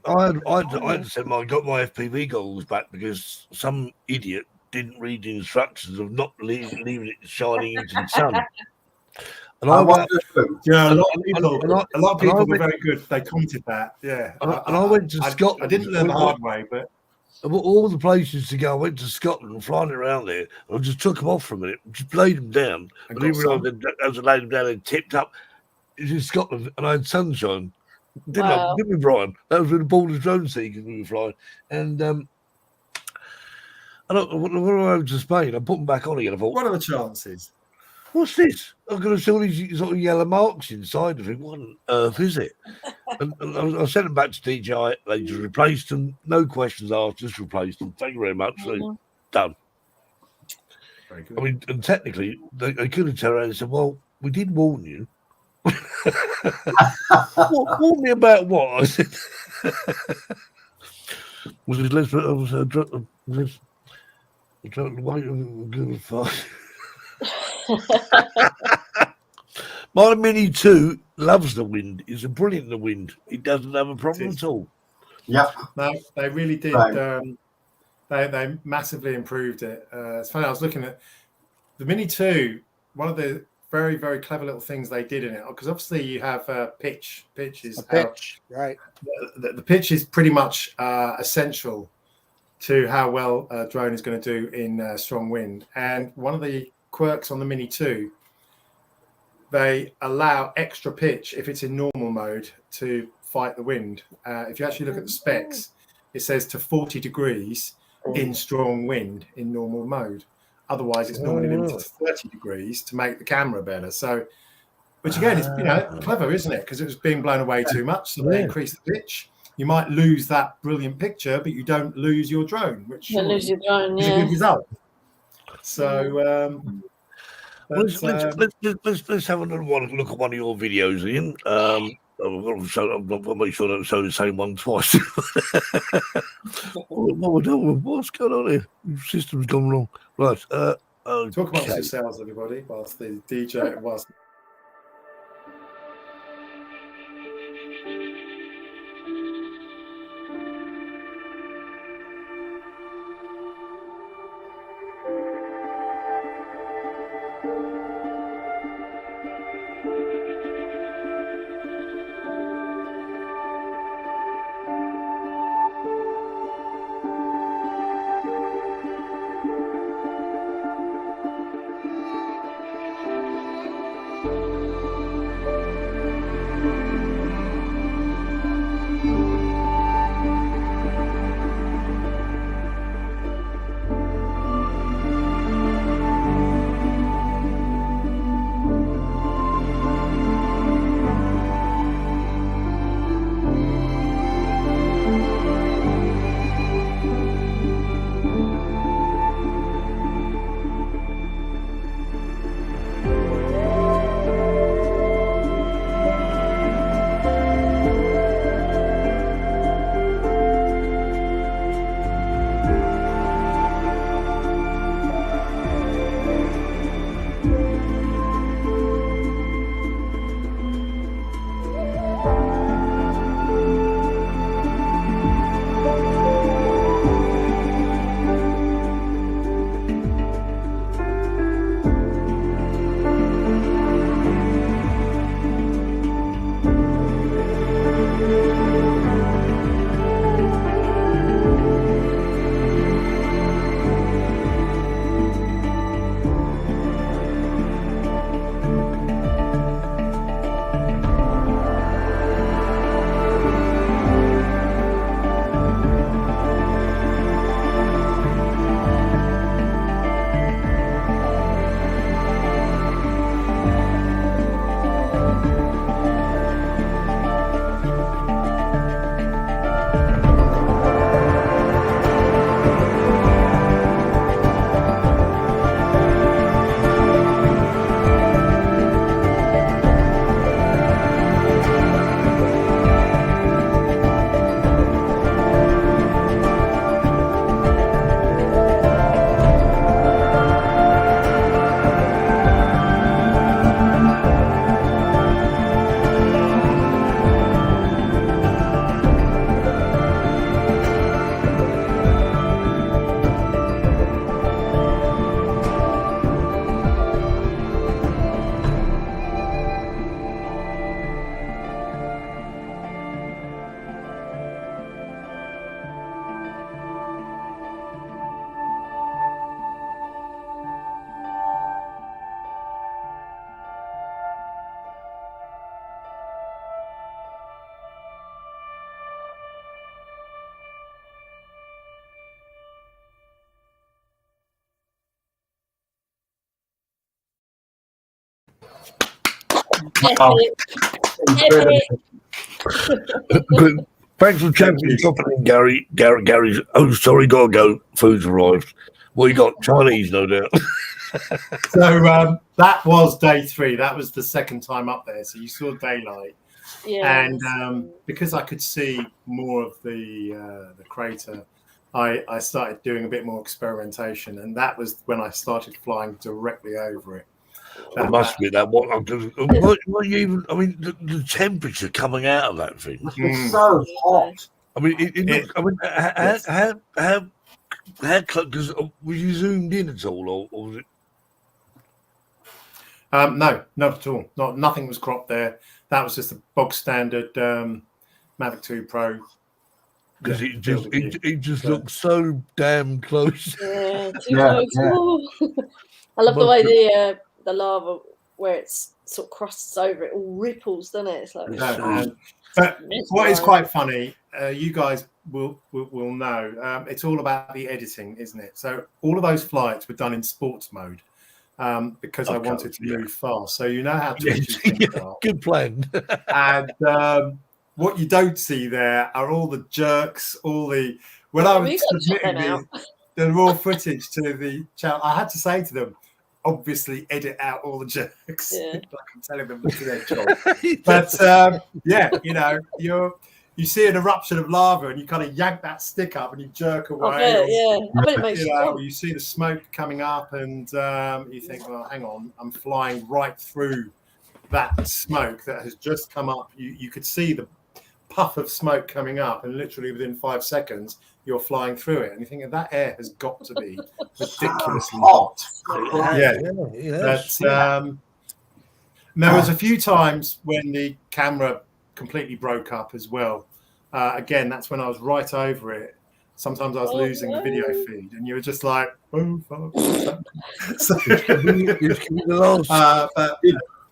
I had to send I got my FPV goggles back because some idiot didn't read the instructions of not leaving it shining into the sun. And I I wonder went, who. Yeah, a lot of people, and I- a lot of and I people were went- very good. They commented that. Yeah, and I went to I Scotland. didn't learn the hard way, but Of all the places to go, I went to Scotland and flying around there. And I just took them off for a minute, just laid them down. I And didn't got realise sun. that as I laid them down, they tipped up. It was in Scotland, and I had sunshine. Wow. Didn't we, Brian? That was when the Borders Drone Seekers we were flying. And when I went to Spain, I put them back on again. I thought, what are the chances? what's this? I've got to see all these sort of yellow marks inside of it. What on earth is it? and I sent them back to DJI. They just replaced them. No questions asked, just replaced them. Thank you very much. So, done. Very good. I mean, and technically, they could have turned around and said, well, we did warn you. Warn me about what? I said, was it Lisbon? I was good fuck. My Mini 2 loves the wind. It's brilliant in the wind. It doesn't have a problem at all. Yep. No, they really did. Right. They massively improved it. It's funny. I was looking at the Mini 2. One of the very, very clever little things they did in it, because obviously you have pitch. Pitch is Pitch, right? The pitch is pretty much essential to how well a drone is going to do in strong wind. And one of the quirks on the Mini 2, they allow extra pitch if it's in normal mode to fight the wind. If you actually look at the specs, it says to 40 degrees in strong wind in normal mode. Otherwise, it's normally limited to 30 degrees to make the camera better. So, which again is clever, isn't it? Because it was being blown away too much, so they increase the pitch. You might lose that brilliant picture, but you don't lose your drone, which You lose your drone, is a yeah. good result. So, Let's have another look at one of your videos, Ian. I'll make sure I don't show the same one twice. What's going on here? The system's gone wrong. Right. talk amongst Okay. yourselves, everybody, whilst the DJ, whilst Good. Thanks for jumping in, Gary. Gary's. Oh, sorry, gotta go. Food's arrived. What you got? Chinese, no doubt. So that was day 3. That was the second time up there. So you saw daylight, and because I could see more of the crater, I started doing a bit more experimentation, and that was when I started flying directly over it. It must be that. What you even? I mean, the temperature coming out of that thing. It's so hot. I mean, it looks, I mean, how close? Because was you zoomed in at all, or was it? No, not at all. Nothing was cropped there. That was just a bog standard Mavic 2 Pro. Because it just looks so damn close. Yeah, too close. Yeah. I love the way the lava, where it's sort of crusts over, it all ripples, doesn't it? It's like. But what is quite funny, you guys will know, it's all about the editing, isn't it? So all of those flights were done in sports mode because I wanted to move fast. So you know how to are. Good plan. And what you don't see there are all the jerks, all the when I was submitting the raw footage to the channel, I had to say to them, obviously edit out all the jerks. Yeah. Like I'm telling them to their job. But yeah, you know, you see an eruption of lava and you kind of yank that stick up and you jerk away. I bet it makes you see the smoke coming up and you think, well, hang on, I'm flying right through that smoke that has just come up. You could see the puff of smoke coming up, and literally within 5 seconds you're flying through it, and you think that air has got to be ridiculously hot. There was a few times when the camera completely broke up as well. Again, that's when I was right over it. Sometimes I was losing the video feed, and you were just like, "Oh fuck!"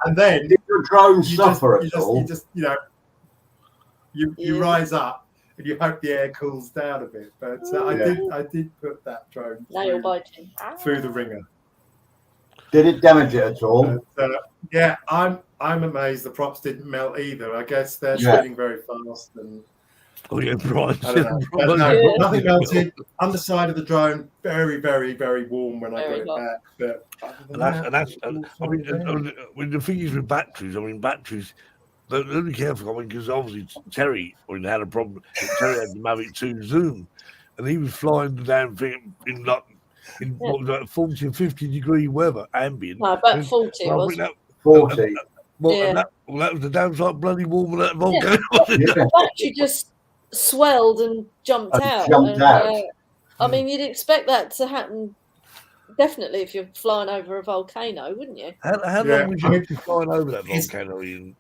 And then did your drone suffer at all? You rise up and you hope the air cools down a bit. But I did put that drone through the ringer. Did it damage it at all? Yeah, I'm amazed the props didn't melt either. I guess they're spinning very fast and. Oh yeah, right. I don't know. No, nothing melted. Underside of the drone, very, very, very warm when I got it back. But I mean, the thing is with batteries. I mean, batteries. They're really careful. I mean, because obviously Terry had a problem. Terry had the Mavic 2 Zoom, and he was flying the damn thing in what was that, 40 and 50 degree weather, ambient. No, about 40 was. 40. That was the damn sight bloody warm of that volcano. The battery just swelled and jumped out. I mean, you'd expect that to happen definitely if you're flying over a volcano, wouldn't you? How long was you flying over that volcano?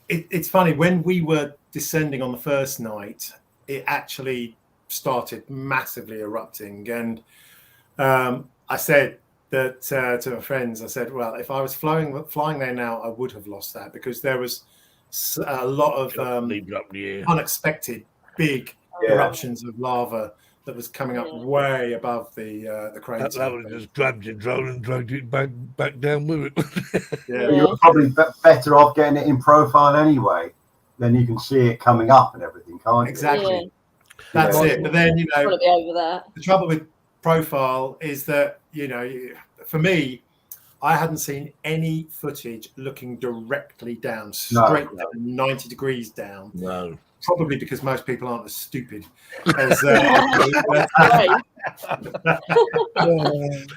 It's funny, when we were descending on the first night, it actually started massively erupting. And I said that to my friends, I said, well, if I was flying there now, I would have lost that, because there was a lot of unexpected big eruptions of lava that was coming up way above the crater. That would have just grabbed your drone and dragged it back down with it. You're probably better off getting it in profile anyway. Then you can see it coming up and everything, can't you? Exactly. That's it. But then, the trouble with profile is that, for me, I hadn't seen any footage looking directly down, straight down, 90 degrees down. No. Probably because most people aren't as stupid as. But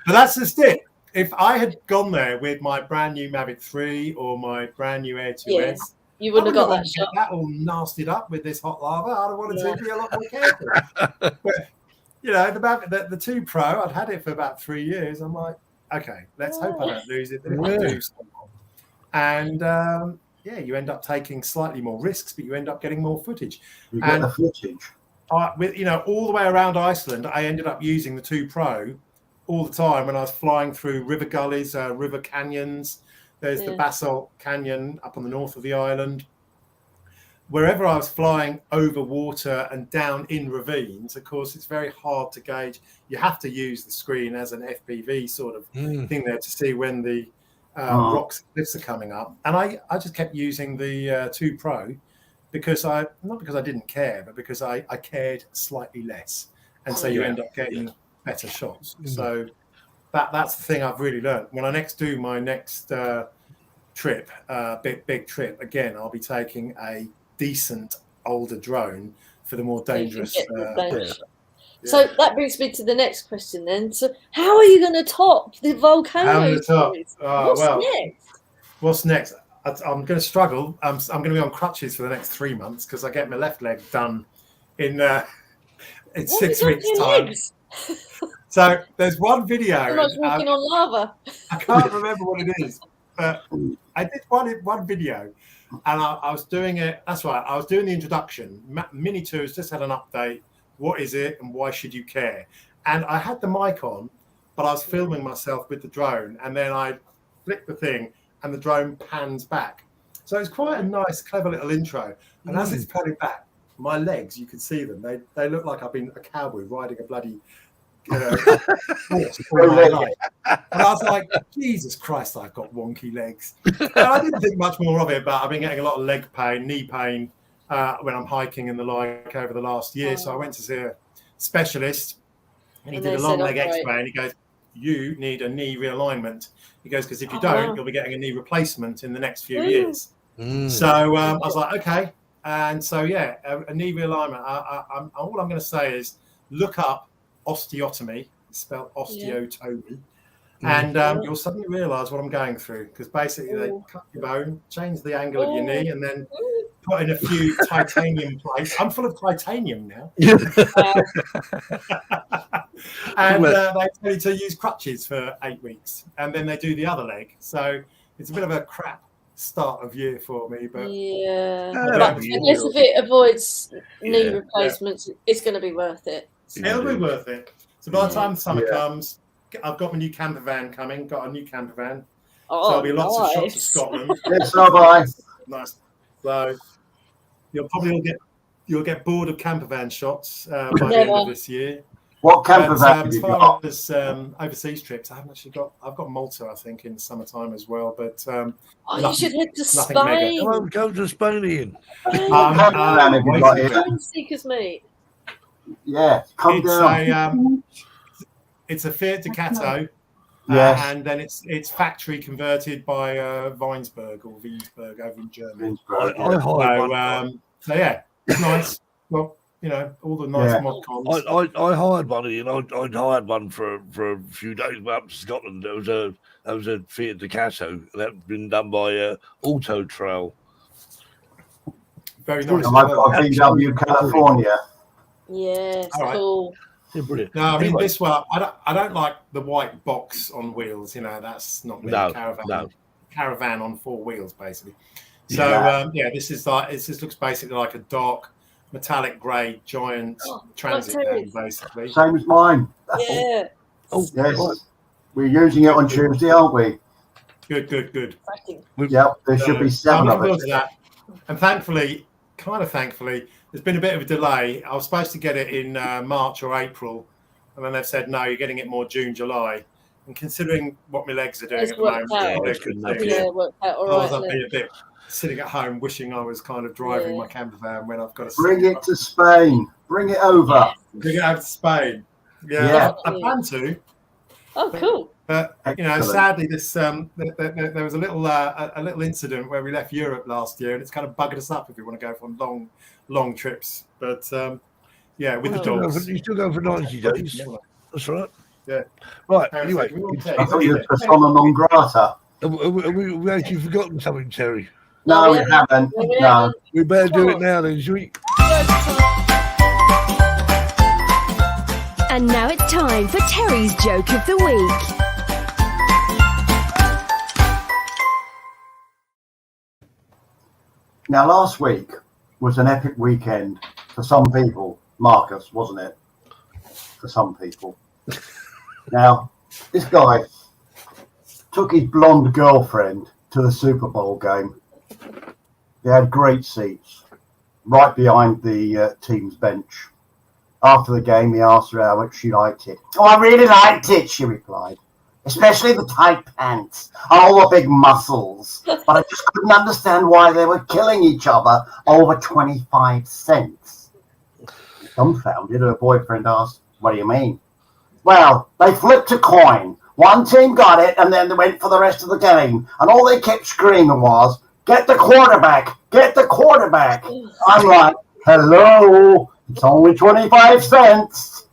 that's just it. If I had gone there with my brand new Mavic 3 or my brand new Air 2S, you wouldn't have got that shot. That all nastied up with this hot lava. I'd have wanted to be a lot more careful. But, the 2 Pro, I'd had it for about 3 years. I'm like, okay, let's hope I don't lose it. And you end up taking slightly more risks, but you end up getting more footage. You get the footage. All the way around Iceland, I ended up using the 2 Pro all the time when I was flying through river gullies, river canyons. There's the Basalt Canyon up on the north of the island. Wherever I was flying over water and down in ravines, of course, it's very hard to gauge. You have to use the screen as an FPV sort of thing there to see when the rocks and cliffs are coming up, and I just kept using the 2 Pro because not because I didn't care, but because I cared slightly less, and so you end up getting better shots. So that's the thing I've really learned. When I do my next trip, big trip again, I'll be taking a decent older drone for the more dangerous. So that brings me to the next question then. So how are you going to top the volcano? What's next? I'm going to struggle. I'm going to be on crutches for the next 3 months because I get my left leg done in 6 weeks' time. So there's one video. I'm not walking on lava. I can't remember what it is, but I did one video, and I was doing it. That's right. I was doing the introduction. Mini Tours just had an update. What is it, and why should you care? And I had the mic on, but I was filming myself with the drone, and then I flick the thing, and the drone pans back. So it's quite a nice, clever little intro. And as it's panning back, my legs, you can see them. They look like I've been a cowboy riding a bloody horse all my life. And I was like, Jesus Christ, I've got wonky legs. And I didn't think much more of it, but I've been getting a lot of leg pain, knee pain when I'm hiking and the like over the last year. So I went to see a specialist, and he did a long leg X-ray, and he goes, you need a knee realignment. He goes, because if you don't, you'll be getting a knee replacement in the next few years. So I was like, okay. And so, a knee realignment. All I'm going to say is look up osteotomy, spelled osteotomy, and you'll suddenly realise what I'm going through, because basically they cut your bone, change the angle of your knee, and then put in a few titanium plates. I'm full of titanium now. And they tell you to use crutches for 8 weeks, and then they do the other leg. So it's a bit of a crap start of year for me, but but unless if it avoids knee replacements, it's going to be worth it. It'll be worth it. So by the time the summer comes, I've got my new camper van coming. Got a new camper van. So there'll be lots of shots of Scotland. Nice. So you'll get bored of camper van shots by the end of this year. What camper van have as you far got? as overseas trips, I haven't actually got. I've got Malta, I think, in summertime as well. But you should head to Spain. Go to Spain, Ian. Drone seekers meet. Yeah, come down. It's a Fiat Ducato, Yes. and then it's factory converted by Weinsberg or Wiesberg over in Germany. I hired one. So yeah, it's nice. Well, you know, all the nice mod cons. I hired one, and I hired one for a few days up to Scotland. There was a Fiat Ducato that been done by Auto Trail. Very nice. I've got a VW California. Yeah, cool. Yeah, brilliant. No, I mean this one. I don't like the white box on wheels. You know, that's not me. Caravan on 4 wheels, basically. So this is like it just looks basically like a dark metallic grey giant transit van, basically. Same as mine. Yeah. Yes. We're using it on Tuesday, aren't we? Good. Yep. There should be 7 of us. And thankfully, there's been a bit of a delay. I was supposed to get it in March or April, and then they've said, no, you're getting it more June, July. And considering what my legs are doing at the moment, I was a bit sitting at home wishing I was kind of driving my camper van when I've got to bring it to Spain. Bring it over. Bring it over to Spain. Yeah. I plan to. Oh, cool. But sadly, this there was a little incident where we left Europe last year, and it's kind of buggered us up if we want to go for long trips. But with the dogs, You still go for 90 days. That's right. Yeah. Right. Anyway, I thought you were persona non grata. have we actually forgotten something, Terry? No, we haven't. No. We better do it now, then, shall we? And now it's time for Terry's Joke of the Week. Now, last week was an epic weekend for some people. Marcus, wasn't it? For some people. Now, this guy took his blonde girlfriend to the Super Bowl game. They had great seats right behind the team's bench. After the game, he asked her how much she liked it. Oh, I really liked it, she replied. especially the tight pants, all the big muscles. But I just couldn't understand why they were killing each other over 25 cents. Dumbfounded, her boyfriend asked, "What do you mean?" "Well, they flipped a coin. One team got it, and then they went for the rest of the game. And all they kept screaming was, 'Get the quarterback! Get the quarterback!' I'm like, hello, it's only 25 cents.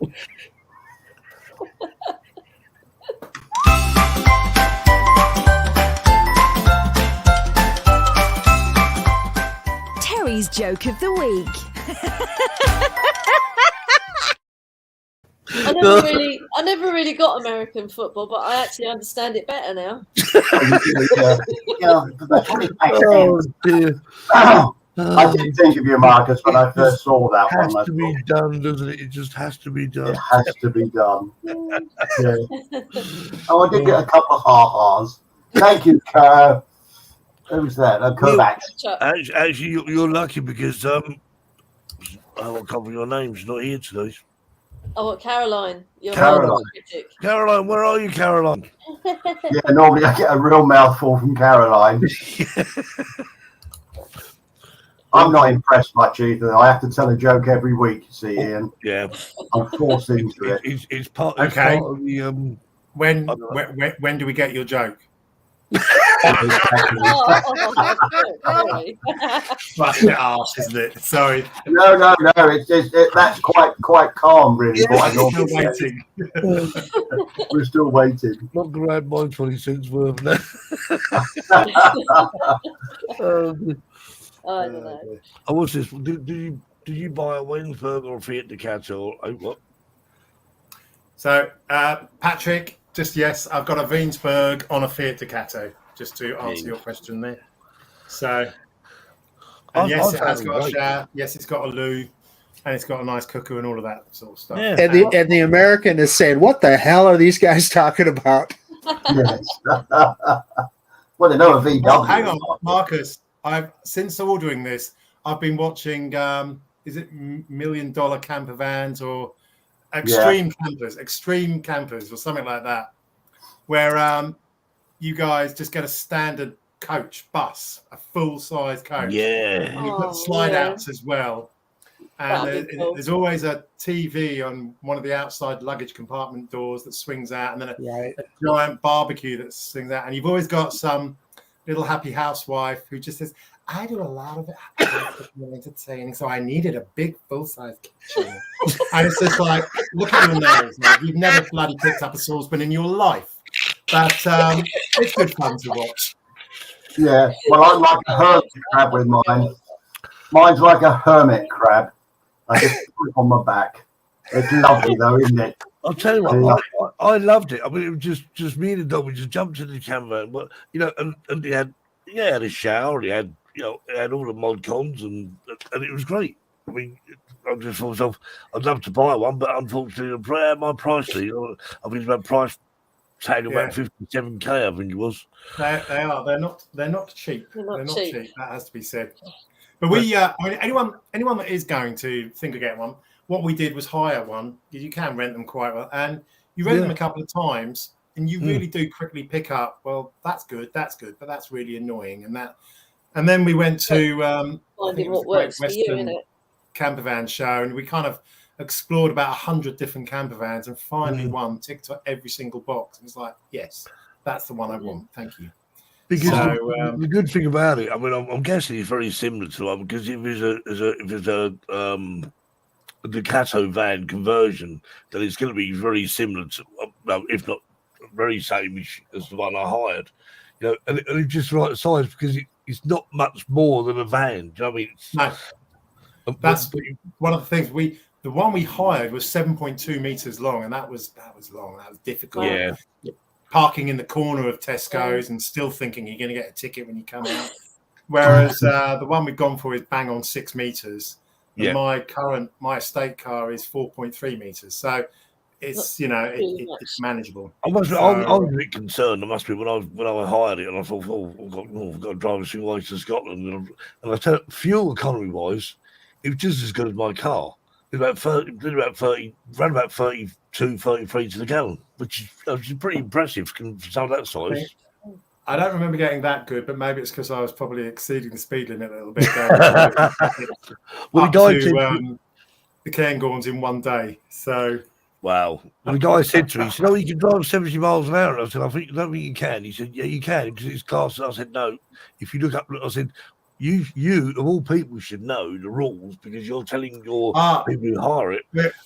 Terry's joke of the week. I never really got American football, but I actually understand it better now. The 25 Oh, cents. dear. I did think of you, Marcus, when I first saw that It has one. to be done, doesn't it? It just has to be done. It has to be done. Yeah. Oh, I did get a couple of ha-has. Thank you, Kerr. Who's that? Kovac. Actually, you're lucky because I won't cover your name. She's not here today. Oh, what, Caroline? Your Caroline. critic. Caroline, where are you, Caroline? Yeah, normally I get a real mouthful from Caroline. I'm not impressed much either. I have to tell a joke every week, you see, Ian. Yeah. I'm forced into it. It's part, Okay. part of the When do we get your joke? Sorry. Bust it arse, isn't it? Sorry. No. That's quite calm, really. Yeah, what I Still normally get. waiting. We're still waiting. not grab my 20 cents worth now. I don't know. Oh, what's this? Do you buy a Wensburg or a Fiat Ducato? Or what? So, Patrick, just yes, I've got a Wiensberg on a Fiat Ducato, just to answer your question there. So, and yes, it has got a shower. Yes, it's got a loo, and it's got a nice cooker and all of that sort of stuff. Yeah. And the American is saying, "What the hell are these guys talking about?" Yes. Well, they know a VW. Well, hang on, Marcus. Since ordering this, I've been watching. Is it $1 Million Camper Vans or Extreme Campers, or something like that, where you guys just get a standard coach bus, a full size coach. Yeah. And you put slide outs as well. And Cool. there's always a TV on one of the outside luggage compartment doors that swings out, and then a giant barbecue that swings out. And you've always got some little happy housewife who just says, "I do a lot of entertaining, so I needed a big full-size kitchen." And it's just like, look at your nose, man. You've never bloody picked up a saucepan in your life. But it's good fun to watch. Yeah. Well, I'm like a hermit crab with mine. Mine's like a hermit crab. I just put it on my back. It's lovely though, isn't it? I'll tell you what, I loved it. I mean, it was just me and the dog. We just jumped in the camper, but and he had a shower. He had had all the mod cons, and it was great. I mean, I just thought myself, I'd love to buy one, but unfortunately, my price tag, I think it's about price tag about 57K. I think it was. They are. They're not cheap. They're not cheap. cheap. That has to be said. But we, I mean, anyone that is going to think of getting one, what we did was hire one, because you can rent them quite well, and you rent them a couple of times, and you really do quickly pick up. Well, that's good, but that's really annoying, and then we went to I think it was what the works Great for you, Western innit? Camper Van show, and we kind of explored about 100 different camper vans, and finally one ticked every single box, and it's like, yes, that's the one I want. Thank you. Because So, the good thing about it, I mean, I'm guessing it's very similar to one, because if it's a Ducato van conversion, then it's going to be very similar to, if not very same as the one I hired. And it's just the right size, because it's not much more than a van. Do you know what I mean? No, that's one of the things the one we hired was 7.2 meters long, and that was long. That was difficult. Yeah. Parking in the corner of Tesco's and still thinking you're going to get a ticket when you come out. Whereas the one we've gone for is bang on 6 meters. And my estate car is 4.3 meters. So it's it's manageable. I was a bit concerned. I must be when I hired it, and I thought, I've got to drive a single way to Scotland, and I tell you, fuel economy wise, it was just as good as my car. about 30, did about 30, ran about 32, 33 to the gallon, which is pretty impressive for some of that size. I don't remember getting that good, but maybe it's because I was probably exceeding the speed limit a little bit. Well, up the guy to the Cairngorms in one day. So wow. Well, the guy said to me, he said, "Oh, you can drive 70 miles an hour." And I said, "I don't think you can." He said, "Yeah, you can because it's class." And I said, "No. If you look up," I said, "You of all people should know the rules because you're telling your people who hire it."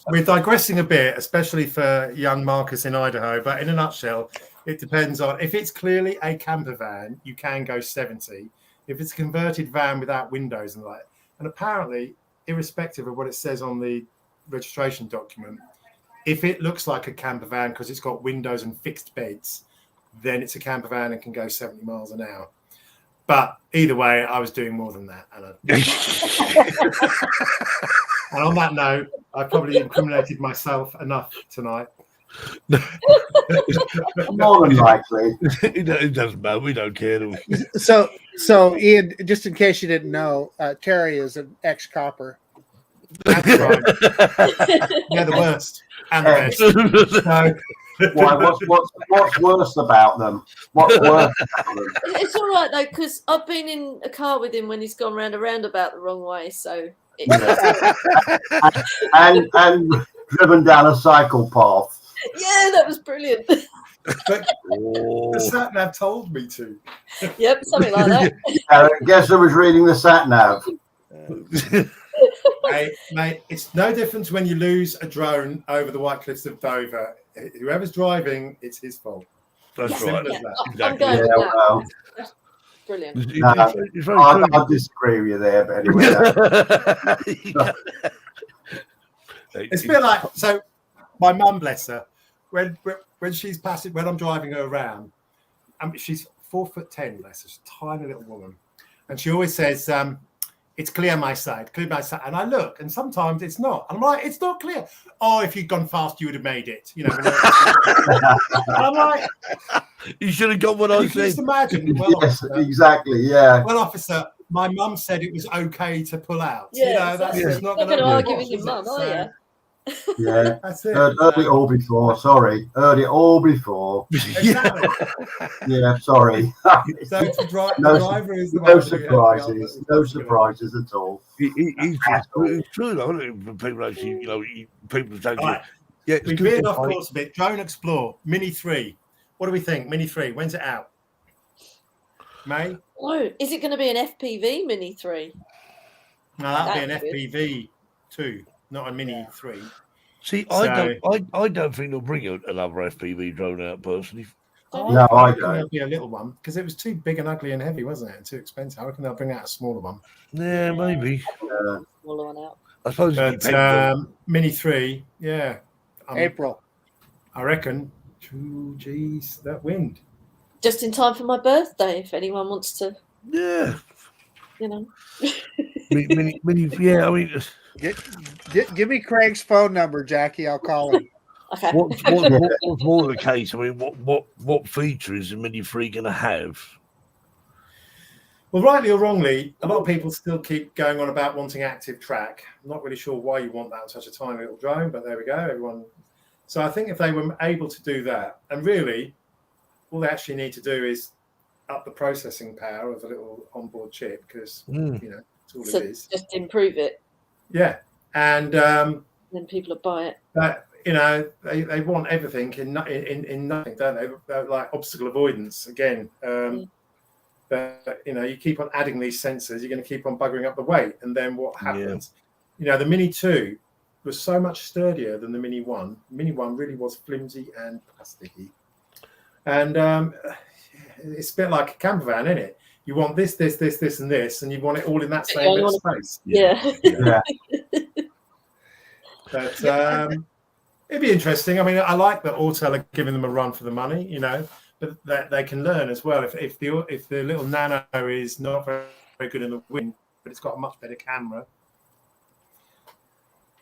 We're digressing a bit, especially for young Marcus in Idaho. But in a nutshell, it depends on if it's clearly a camper van, you can go 70. If it's a converted van without windows and apparently, irrespective of what it says on the registration document, if it looks like a camper van because it's got windows and fixed beds, then it's a camper van and can go 70 miles an hour. But either way, I was doing more than that. And on that note, I probably incriminated myself enough tonight. More than likely. It doesn't matter. We don't care. Do we? So Ian, just in case you didn't know, Terry is an ex-copper. That's right. They're the worst and the best. So, Why? What's worse about them? What's worse about them? It's all right though, because I've been in a car with him when he's gone round a roundabout the wrong way. So, and driven down a cycle path. yeah, that was brilliant. but the sat nav told me to. Yep, something like that. Guess who was reading the sat nav? Hey, mate, it's no different when you lose a drone over the White Cliffs of Dover. Whoever's driving, it's his fault. That's Simple right. as that. I'm going with that. Well, That's brilliant. It's very I disagree with you there, but anyway. It's a bit like, so my mum, bless her, when she's passing, when I'm driving her around, she's 4'10", bless her, she's a tiny little woman, and she always says, "It's clear my side, clear my side." And I look, and sometimes it's not. And I'm like, "It's not clear." "Oh, if you'd gone fast, you would have made it." You know. And I'm like, you should have got what I you can just said. imagine. Well, Yes, officer, exactly. Yeah. well, officer, my mum said it was okay to pull out. Yeah, you know, that's exactly. just not Not going going to argue work, with your is it? mum, are you? Yeah. That's it. Heard it all before. Sorry. Heard it all before. Exactly. Yeah. Sorry. So the No- driver is the No one who- surprises. No surprises at all. It's true, though, isn't it? People actually, people don't. All right. Yeah, it's We've good veered to off fight. course a bit. Drone Explore Mini 3. What do we think? Mini 3. When's it out? May? Oh, is it going to be an FPV Mini 3? No, that'll be an That's good. FPV 2, not a Mini 3. See, So- I don't think they'll bring another FPV drone out personally. No, I reckon don't. There'll be a little one because it was too big and ugly and heavy, wasn't it? And too expensive. I reckon they'll bring out a smaller one. Yeah, maybe. Smaller one out. I suppose. it But depends Mini 3, yeah. April. I reckon. Geez, that wind. Just in time for my birthday, if anyone wants to, on- yeah. Yeah, I mean, Give me Craig's phone number, Jackie. I'll call him. Okay. what's more the case? I mean, what feature is the Mini 3 going to have? Well, rightly or wrongly, a lot of people still keep going on about wanting active track. I'm not really sure why you want that on such a tiny little drone, but there we go. Everyone. So I think if they were able to do that, and really, all they actually need to do is up the processing power of a little onboard chip, because that's all So it is. just improve it, Yeah, and then people will buy it. that they want everything in nothing, don't they? They're like obstacle avoidance again. But you keep on adding these sensors, you're going to keep on buggering up the weight, and then what happens? The Mini 2 was so much sturdier than the Mini 1. The Mini 1 really was flimsy and plasticky, and it's a bit like a camper van, isn't it? You want this, and this, and you want it all in that same bit of space. Yeah. Yeah. But it'd be interesting. I mean, I like that Autel are giving them a run for the money, but that they can learn as well. If the little Nano is not very good in the wind, but it's got a much better camera.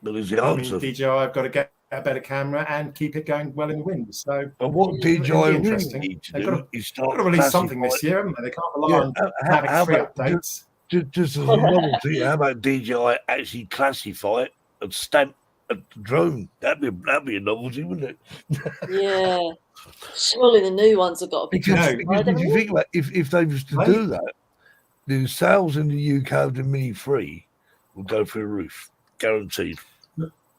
That is the answer. DJI have got to get a better camera and keep it going well in the wind. So, And what it'll be DJI really interesting. need to They've do got is They've start got to release something this classifying- year, haven't they? They can't rely on having how free about updates. just as a novelty, how about DJI actually classify it stamp a drone. That'd be a novelty, wouldn't it? Yeah. Surely the new ones have got to be Because classified, if you haven't think about if they was to do that, the sales in the UK of the Mini 3 will go through the roof, guaranteed.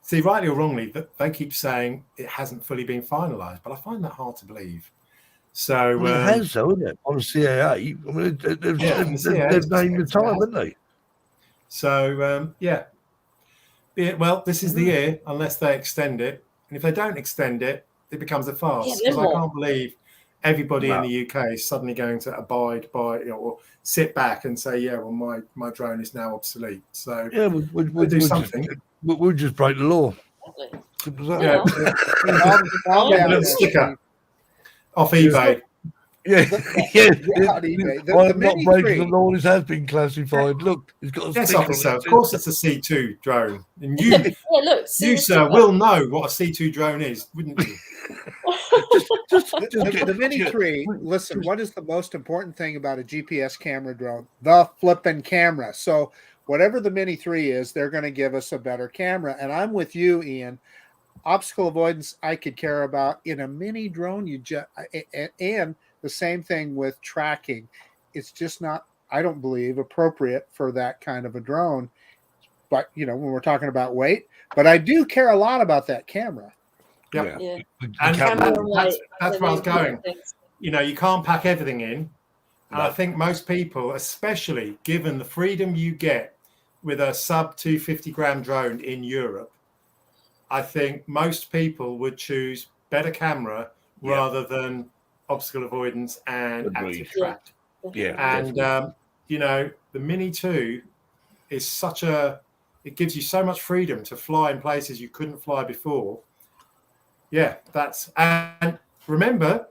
See, rightly or wrongly, they keep saying it hasn't fully been finalised, but I find that hard to believe. So Well, it has, though, isn't it? On the CAA, I mean, they've named the time, haven't they? So well, this is the year, unless they extend it, and if they don't extend it, it becomes a farce. Yeah, Because then I what? can't believe everybody No. in the UK is suddenly going to abide by, or sit back and say, yeah, well, my drone is now obsolete. So Yeah, we'll do something. We'll just break the law. Exactly. Simple as that. Yeah. I'll Get be a out little there. sticker off eBay. Yeah, Yeah, on eBay. The I'm not Mini breaking 3 the law. This has been classified. Look, it's got a Yes, sticker on officer. it. Of course, it's a C2 drone, and you, Yeah, look. you, see sir, will know what a C2 drone is, wouldn't you? Just the Mini 3, listen, what is the most important thing about a GPS camera drone? The flipping camera. So whatever the Mini 3 is, they're going to give us a better camera. And I'm with you, Ian. Obstacle avoidance, I could care about. In a mini drone, you just and the same thing with tracking. It's just not, I don't believe, appropriate for that kind of a drone. But when we're talking about weight, but I do care a lot about that camera. Yep. Yeah. And Camera and weight, that's where I was going. things. You can't pack everything in. And I No. think most people, especially given the freedom you get with a sub 250 gram drone in Europe, I think most people would choose better camera rather than obstacle avoidance and Agreed. active track. Yeah, And, the Mini 2 is it gives you so much freedom to fly in places you couldn't fly before. Yeah, and remember,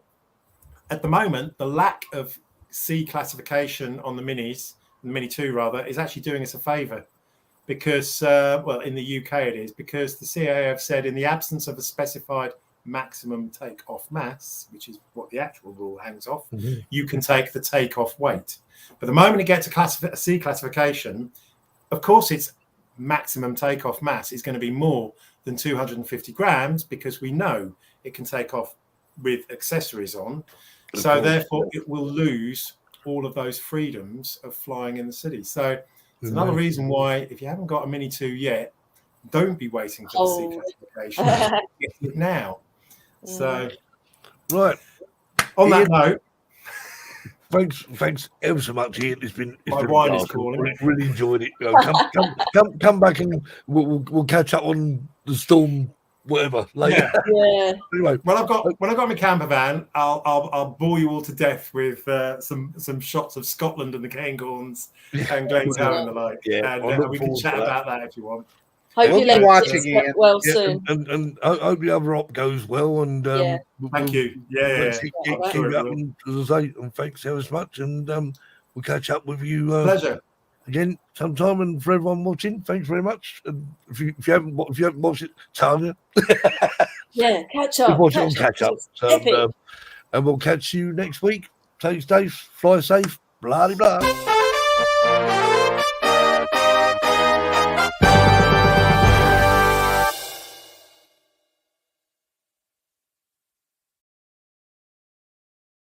at the moment, the lack of C classification on the Minis, the Mini 2 rather, is actually doing us a favour. Because, in the UK it is, because the CAA have said in the absence of a specified maximum take-off mass, which is what the actual rule hangs off, you can take the take-off weight. But the moment it gets a C classification, of course its maximum take-off mass is going to be more than 250 grams because we know it can take off with accessories on. So therefore it will lose all of those freedoms of flying in the city. So it's another reason why, if you haven't got a Mini 2 yet, don't be waiting for the C classification. Get it now. So, right. On that note, thanks ever so much, Ian. It's been wine is awesome. calling. Really enjoyed it. Come back and we'll catch up on the storm, whatever later. Yeah. Anyway, when I've got my camper van, I'll bore you all to death with some shots of Scotland and the Cairngorms and Glentown and the like. Yeah, and we can chat about that if you want. Hope We'll you be let watching, it Ian. well yeah, soon. and I hope the other op goes well. And Thank you. Let's Yeah. keep it up, and, as I say, and thanks ever so much. And we'll catch up with you Pleasure. again sometime. And for everyone watching, thanks very much. And if you haven't watched it, Tanya, Yeah, catch up. watch it on catch up. It's So, epic. and we'll catch you next week. Stay safe, fly safe, blah blah blah.